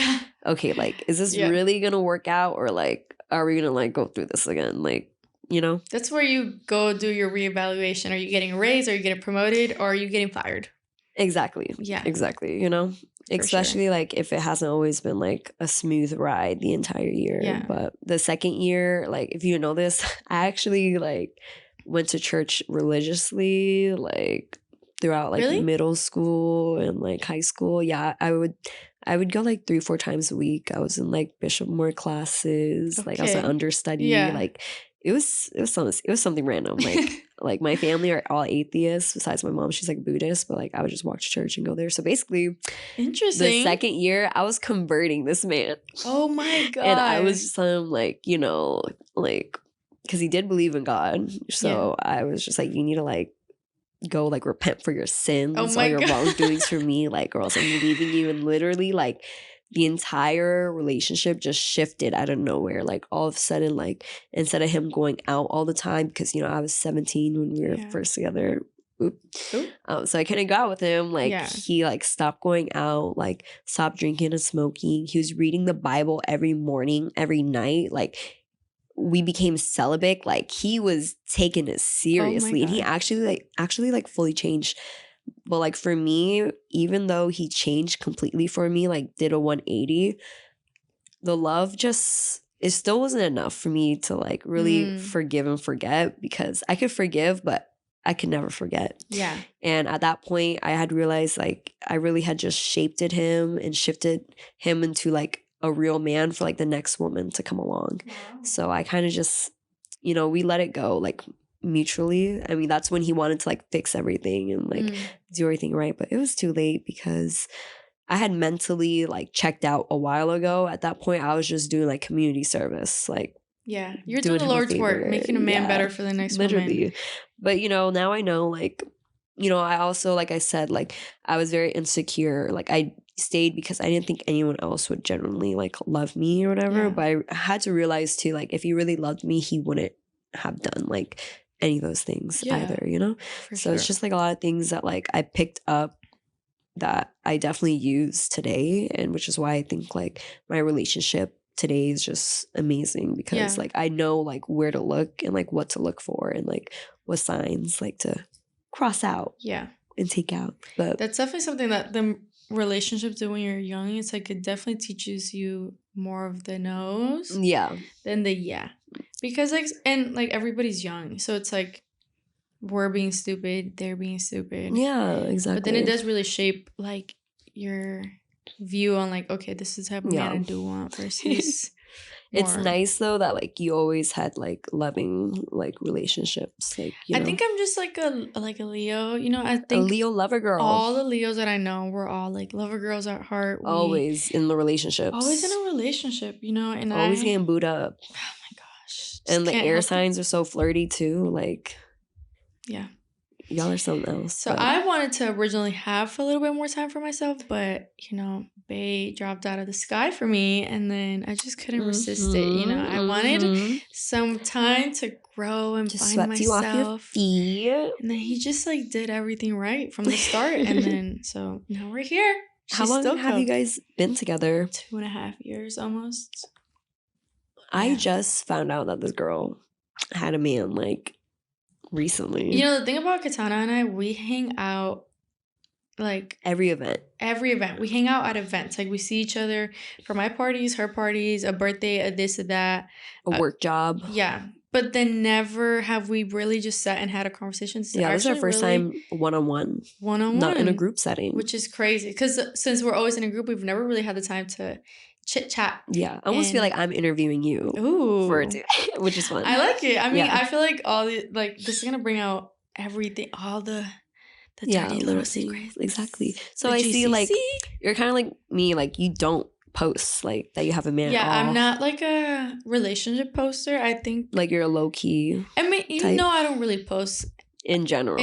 okay, like is this really gonna work out, or like are we gonna like go through this again? Like, you know, that's where you go do your reevaluation. Are you getting a raise? Are you getting promoted? Or are you getting fired? Exactly. Yeah. Exactly. You know, especially like if it hasn't always been like a smooth ride the entire year. Yeah. But the second year, like if you know this, I actually like went to church religiously like throughout like middle school and like high school. Yeah, I would go like 3-4 times a week. I was in like Bishop Moore classes. Like I was an understudy. Yeah. Like it was something random. Like like my family are all atheists besides my mom. She's like Buddhist, but like I would just walk to church and go there. So basically, interesting. The second year I was converting this man. Oh my God. And I was just like, you know, like because he did believe in God. So I was just like, you need to like go like repent for your sins, all your wrongdoings for me, like, or else I'm leaving you. And literally like the entire relationship just shifted out of nowhere. Like all of a sudden, like instead of him going out all the time, because you know I was 17 when we were first together. So I couldn't go out with him. Like he like stopped going out, like stopped drinking and smoking. He was reading the Bible every morning, every night. Like we became celibate. Like he was taking it seriously, and he actually like fully changed. But like for me, even though he changed completely for me, like did a 180, the love just it still wasn't enough for me to like really forgive and forget, because I could forgive, but I could never forget. Yeah. And at that point, I had realized like I really had just shaped him and shifted him into like a real man for like the next woman to come along. Wow. So I kind of just, you know, we let it go like mutually. I mean, that's when he wanted to like fix everything and like do everything right. But it was too late, because I had mentally like checked out a while ago. At that point, I was just doing like community service, like Yeah, you're doing doing the him a Lord's work, favor. making a man Yeah, better for the next literally. woman. But now I know, like, I also, like I said, like I was very insecure. Like I stayed because I didn't think anyone else would genuinely like love me or whatever. Yeah. But I had to realize too, like if he really loved me, he wouldn't have done like any of those things either, For So sure. it's just like a lot of things that like I picked up that I definitely use today, and which is why I think like my relationship today is just amazing because like I know like where to look and like what to look for and like what signs like to cross out and take out. But that's definitely something that the relationships do when you're young. It's like it definitely teaches you more of the no's than the because like and like everybody's young, so it's like we're being stupid, they're being stupid. Exactly. But then it does really shape like your view on like, okay, this is the type of man I do want versus it's nice though that like you always had like loving like relationships, like I think I'm just like a Leo, I think a Leo lover girl. All the Leos that I know, we're all like lover girls at heart. Always in the relationships. Always in a relationship, and always getting booed up. Oh my gosh. And the air signs are so flirty too, like y'all are something else. So I wanted to originally have a little bit more time for myself, but Bae dropped out of the sky for me, and then I just couldn't resist it. I wanted some time to grow and just find myself. You off your feet. And then he just like did everything right from the start, and then so now we're here. How long have you guys been together? 2.5 years almost. I just found out that this girl had a man like recently. The thing about Katana and I, we hang out like every event. We hang out at events. Like we see each other for my parties, her parties, a birthday, a this, a that, a work job. Yeah. But then never have we really just sat and had a conversation. This is our first time one-on-one. Not in a group setting. Which is crazy. Because since we're always in a group, we've never really had the time to chit-chat. Yeah. I almost feel like I'm interviewing you. For it, which is fun. I like it. I mean, I feel like all the, like, this is going to bring out everything, all the dirty little secrets. Exactly. So I see, like, you're kind of like me, like, you don't post, like, that you have a man. Yeah, I'm not, like, a relationship poster. I think... Like, you're a low-key I mean, you know I don't really post... In general.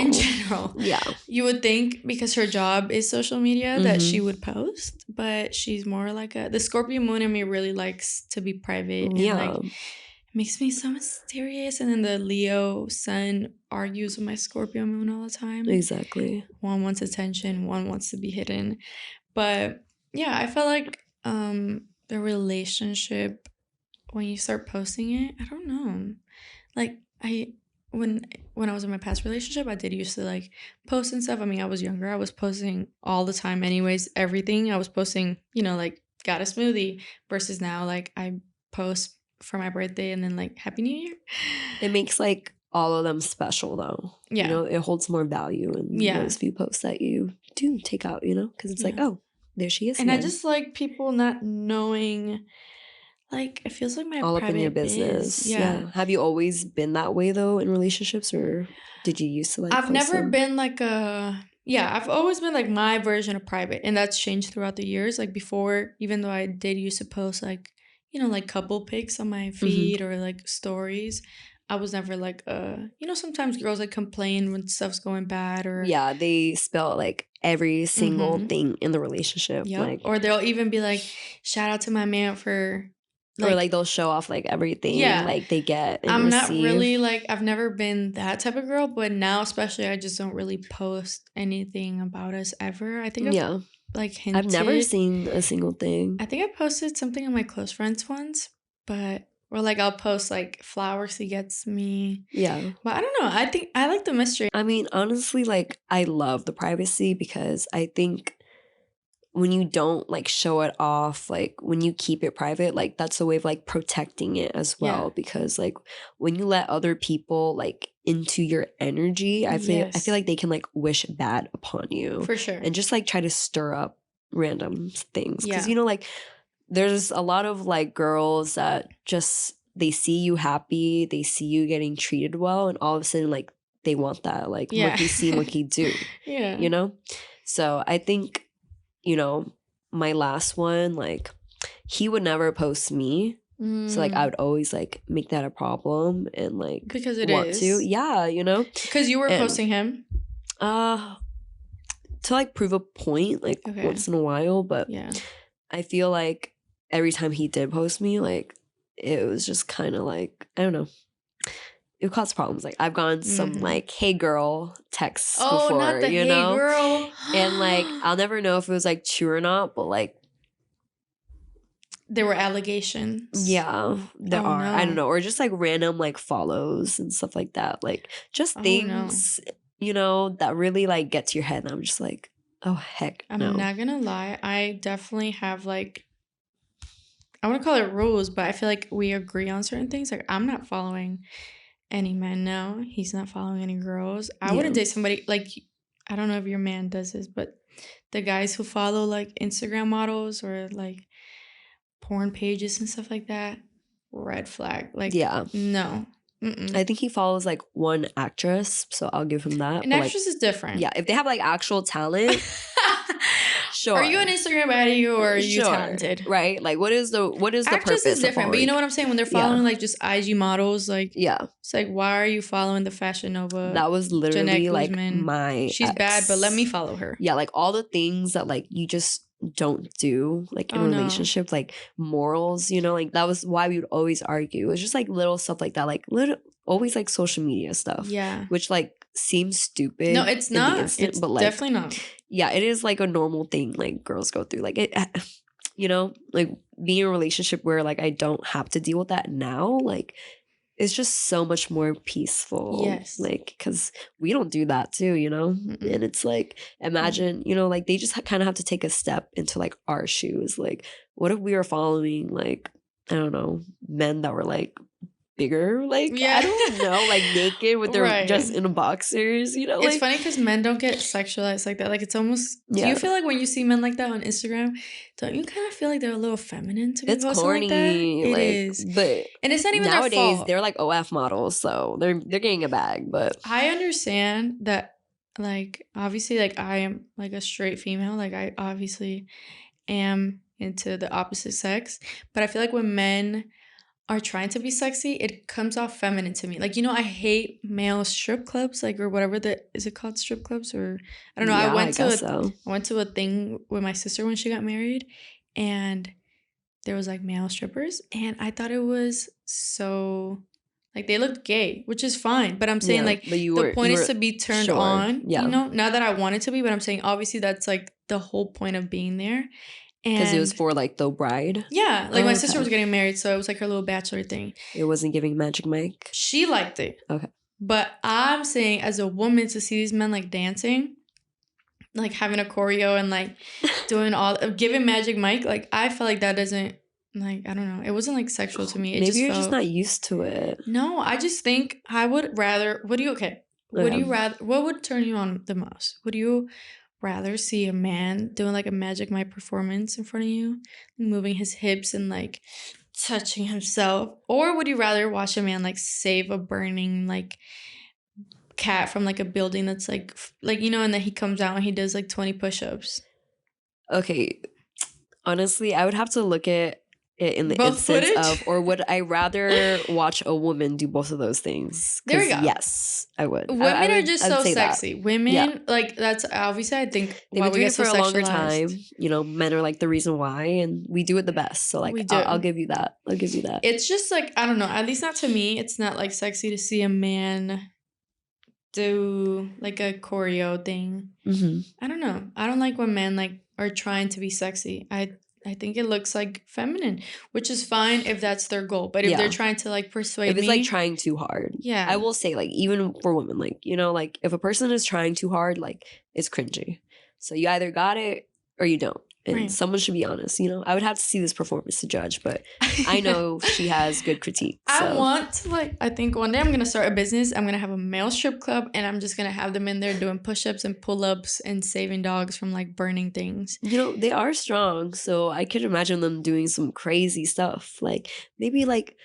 Yeah. You would think, because her job is social media, that she would post. But she's more like the Scorpio moon in me really likes to be private. And like, it makes me so mysterious. And then the Leo sun argues with my Scorpio moon all the time. Exactly. One wants attention, one wants to be hidden. But yeah, I felt like the relationship, when you start posting it, I don't know. Like, when I was in my past relationship, I did used to like post and stuff. I mean, I was younger. I was posting all the time anyways, everything. I was posting, like got a smoothie, versus now like I post for my birthday and then like Happy New Year. It makes like all of them special though. Yeah. It holds more value in those few posts that you do take out, because it's like, oh, there she is. And I just like people not knowing. Like, it feels like my all up in your business. Yeah. Have you always been that way, though, in relationships? Or did you used to, like, I've never been, like, I've always been, like, my version of private. And that's changed throughout the years. Like, before, even though I did used to post, like, like, couple pics on my feed or, like, stories, I was never, like, sometimes girls, like, complain when stuff's going bad or... Yeah, they spell, like, every single thing in the relationship. Yep. Like, or they'll even be, like, shout out to my man for... Like, or like they'll show off like everything like they get and I'm receive. Not really like, I've never been that type of girl, but now especially I just don't really post anything about us ever. I think I've like hinted. I've never seen a single thing. I think I posted something on my close friends once, or like I'll post like flowers he gets me. Yeah. But I don't know. I think I like the mystery. I mean, honestly, like I love the privacy because I think when you don't like show it off, like when you keep it private, like that's a way of like protecting it as well. Because like when you let other people like into your energy, I feel like they can like wish bad upon you. For sure. And just like try to stir up random things. Because like there's a lot of like girls that just they see you happy, they see you getting treated well, and all of a sudden like they want that. Like monkey see, monkey do. So I think my last one, like, he would never post me. So, like, I would always, like, make that a problem and, like, because it want is. to. Yeah, you know? Because you were And, posting him? To, like, prove a point, like, once in a while. But Yeah. I feel like every time he did post me, like, it was just kind of, like, I don't know. It caused problems. Like, I've gotten some, like, hey, girl texts before, not the you hey, know? girl. And, like, I'll never know if it was, like, true or not, but, like, there were allegations. Yeah, there are. No. I don't know. Or just, like, random, like, follows and stuff like that. Like, just things, you know, that really, like, get to your head. And I'm just like, oh, heck no. I'm not gonna lie. I definitely have, like, I want to call it rules, but I feel like we agree on certain things. Like, I'm not following any men now. He's not following any girls. I wouldn't date somebody, like, I don't know if your man does this, but the guys who follow, like, Instagram models or, like, porn pages and stuff like that, red flag. Like, no. I think he follows, like, one actress, so I'll give him that. An actress is different. Yeah, if they have, like, actual talent, sure. Are you an Instagram baddie or are you talented? Right? Like, what is the actress purpose is different, but you know what I'm saying? When they're following, like, just IG models, like, it's like, why are you following the Fashion Nova? That was literally, like, my She's bad, but let me follow her. Yeah, like, all the things that, like, you just don't do, like, in a relationship, like, morals, you know, like, that was why we would always argue. It's just, like, little stuff like that, like, always, like, social media stuff. Yeah. Which, like, seems stupid. No, it's not. It's but, like, definitely not. Yeah, it is, like, a normal thing, like, girls go through. Like, it, you know, like, being in a relationship where, like, I don't have to deal with that now, like, it's just so much more peaceful. Yes. Like, because we don't do that too, you know? Mm-mm. And it's like, imagine, you know, like, they just kind of have to take a step into, like, our shoes. Like, what if we were following, like, I don't know, men that were, like, bigger? Like, I don't know, like, naked with their just in boxers, you know? It's like, funny because men don't get sexualized like that. Like, it's almost, do you feel like when you see men like that on Instagram, don't you kind of feel like they're a little feminine to be posting corny, like that? It is. But and it's not even nowadays, their fault. They're, like, OF models, so they're getting a bag, but I understand that, like, obviously, like, I am, like, a straight female. Like, I obviously am into the opposite sex, but I feel like when men are trying to be sexy, it comes off feminine to me. Like, you know, I hate male strip clubs, like, or whatever is it called, strip clubs? Or I don't know. Yeah, I went to a thing with my sister when she got married, and there was, like, male strippers, and I thought it was so, like, they looked gay, which is fine, but I'm saying, like, the point is to be turned on, you know, not that I wanted to be, but I'm saying obviously that's, like, the whole point of being there. Because it was for, like, the bride? Yeah. Like, my sister was getting married, so it was, like, her little bachelor thing. It wasn't giving Magic Mike? She liked it. Okay. But I'm saying, as a woman, to see these men, like, dancing, like, having a choreo and, like, doing giving Magic Mike, like, I felt like that doesn't, like, I don't know. It wasn't, like, sexual to me. Maybe you're just not used to it. No, I just think I would rather, what would turn you on the most? Would you rather see a man doing, like, a Magic Mike performance in front of you, moving his hips and, like, touching himself? Or would you rather watch a man, like, save a burning, like, cat from, like, a building that's, like, you know, and then he comes out and he does, like, 20 push-ups? Okay. Honestly, I would have to look at it in the instance of, or would I rather watch a woman do both of those things? There we go. Yes, I would. Women are just so sexy. Women, like, that's obviously, I think, they've been doing it for a longer time. You know, men are, like, the reason why, and we do it the best. So, like, I'll give you that. I'll give you that. It's just, like, I don't know. At least not to me. It's not, like, sexy to see a man do, like, a choreo thing. Mm-hmm. I don't know. I don't like when men, like, are trying to be sexy. I think it looks, like, feminine, which is fine if that's their goal. But if they're trying to, like, persuade me. If it's, like, trying too hard. Yeah. I will say, like, even for women, like, you know, like, if a person is trying too hard, like, it's cringy. So you either got it or you don't. And someone should be honest, you know? I would have to see this performance to judge, but I know she has good critique. So. I want to, like, I think one day I'm going to start a business. I'm going to have a male strip club, and I'm just going to have them in there doing push-ups and pull-ups and saving dogs from, like, burning things. You know, they are strong, so I could imagine them doing some crazy stuff. Like, maybe, like,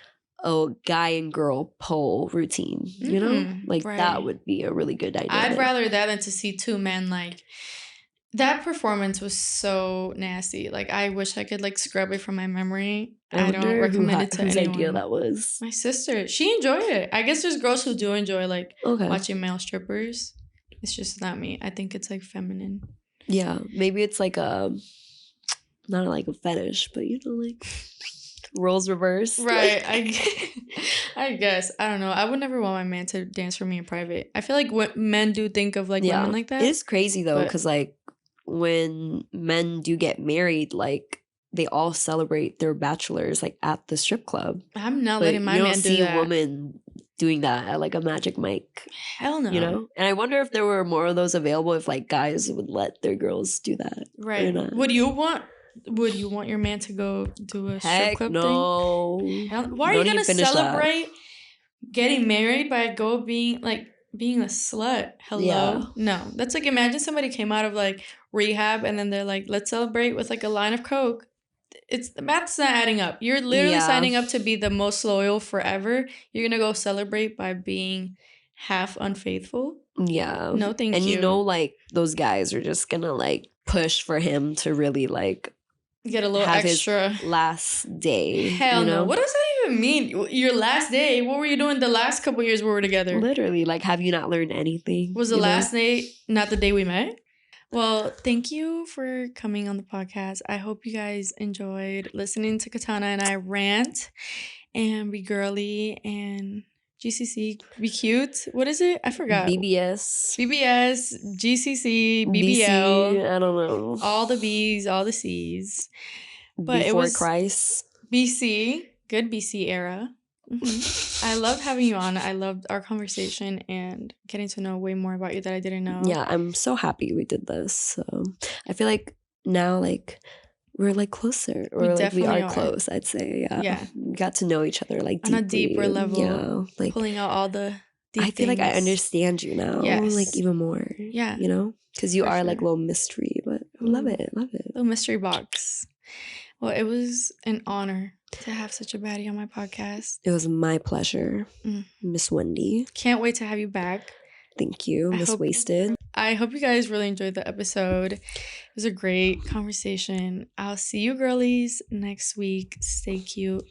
a guy and girl pole routine, you know? Like, that would be a really good idea. I'd rather that than to see two men, like, That performance was so nasty. Like, I wish I could like scrub it from my memory. I I don't wonder recommend it to whose anyone. idea that was. My sister, she enjoyed it. I guess there's girls who do enjoy like Okay. watching male strippers. It's just not me. I think it's like feminine. Yeah, maybe it's like not like a fetish, but you know, like roles reversed. Right. I guess. I don't know. I would never want my man to dance for me in private. I feel like what men do think of like women like that. It is crazy though, but- because like when men do get married, like they all celebrate their bachelors like at the strip club. I'm not But letting my you man don't do see that. women doing that at like a Magic Mike. Hell no. You know? And I wonder if there were more of those available, if like guys would let their girls do that. Right. Or not. Would you want your man to go do a strip Heck club no. thing? Why are Don't you gonna even finish that. celebrate getting married by being a slut? Hello? Yeah. No. That's like, imagine somebody came out of like rehab and then they're like, let's celebrate with like a line of Coke. The math's not adding up. You're literally signing up to be the most loyal forever. You're gonna go celebrate by being half unfaithful? Yeah. No, thank you. And you know, like those guys are just gonna like push for him to really like get a little have extra his last day. Hell you know? no. What does that even mean? Your last day? What were you doing the last couple years we were together? Literally, like, have you not learned anything? Was the last day not the day we met? Well, thank you for coming on the podcast. I hope you guys enjoyed listening to Katana and I rant and be girly and GCC, be cute. What is it? I forgot. BBS, GCC, BBL. BC, I don't know. All the B's, all the C's. But Before it was Christ. BC, good BC era. I loved having you on. I loved our conversation and getting to know way more about you that I didn't know. Yeah, I'm so happy we did this. So I feel like now, like, we're like closer, or like we are close. I'd say, yeah. We got to know each other like deeply. On a deeper level. Yeah, like pulling out all the deep I feel things. like I understand you now, like even more. Yeah, you know, because you are like a little mystery, but I love it. Little mystery box. Well, it was an honor to have such a baddie on my podcast. It was my pleasure, Miss Wendy. Can't wait to have you back. Thank you, Miss Wasted. I hope you guys really enjoyed the episode. It was a great conversation. I'll see you girlies next week. Stay cute.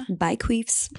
Bye, queefs.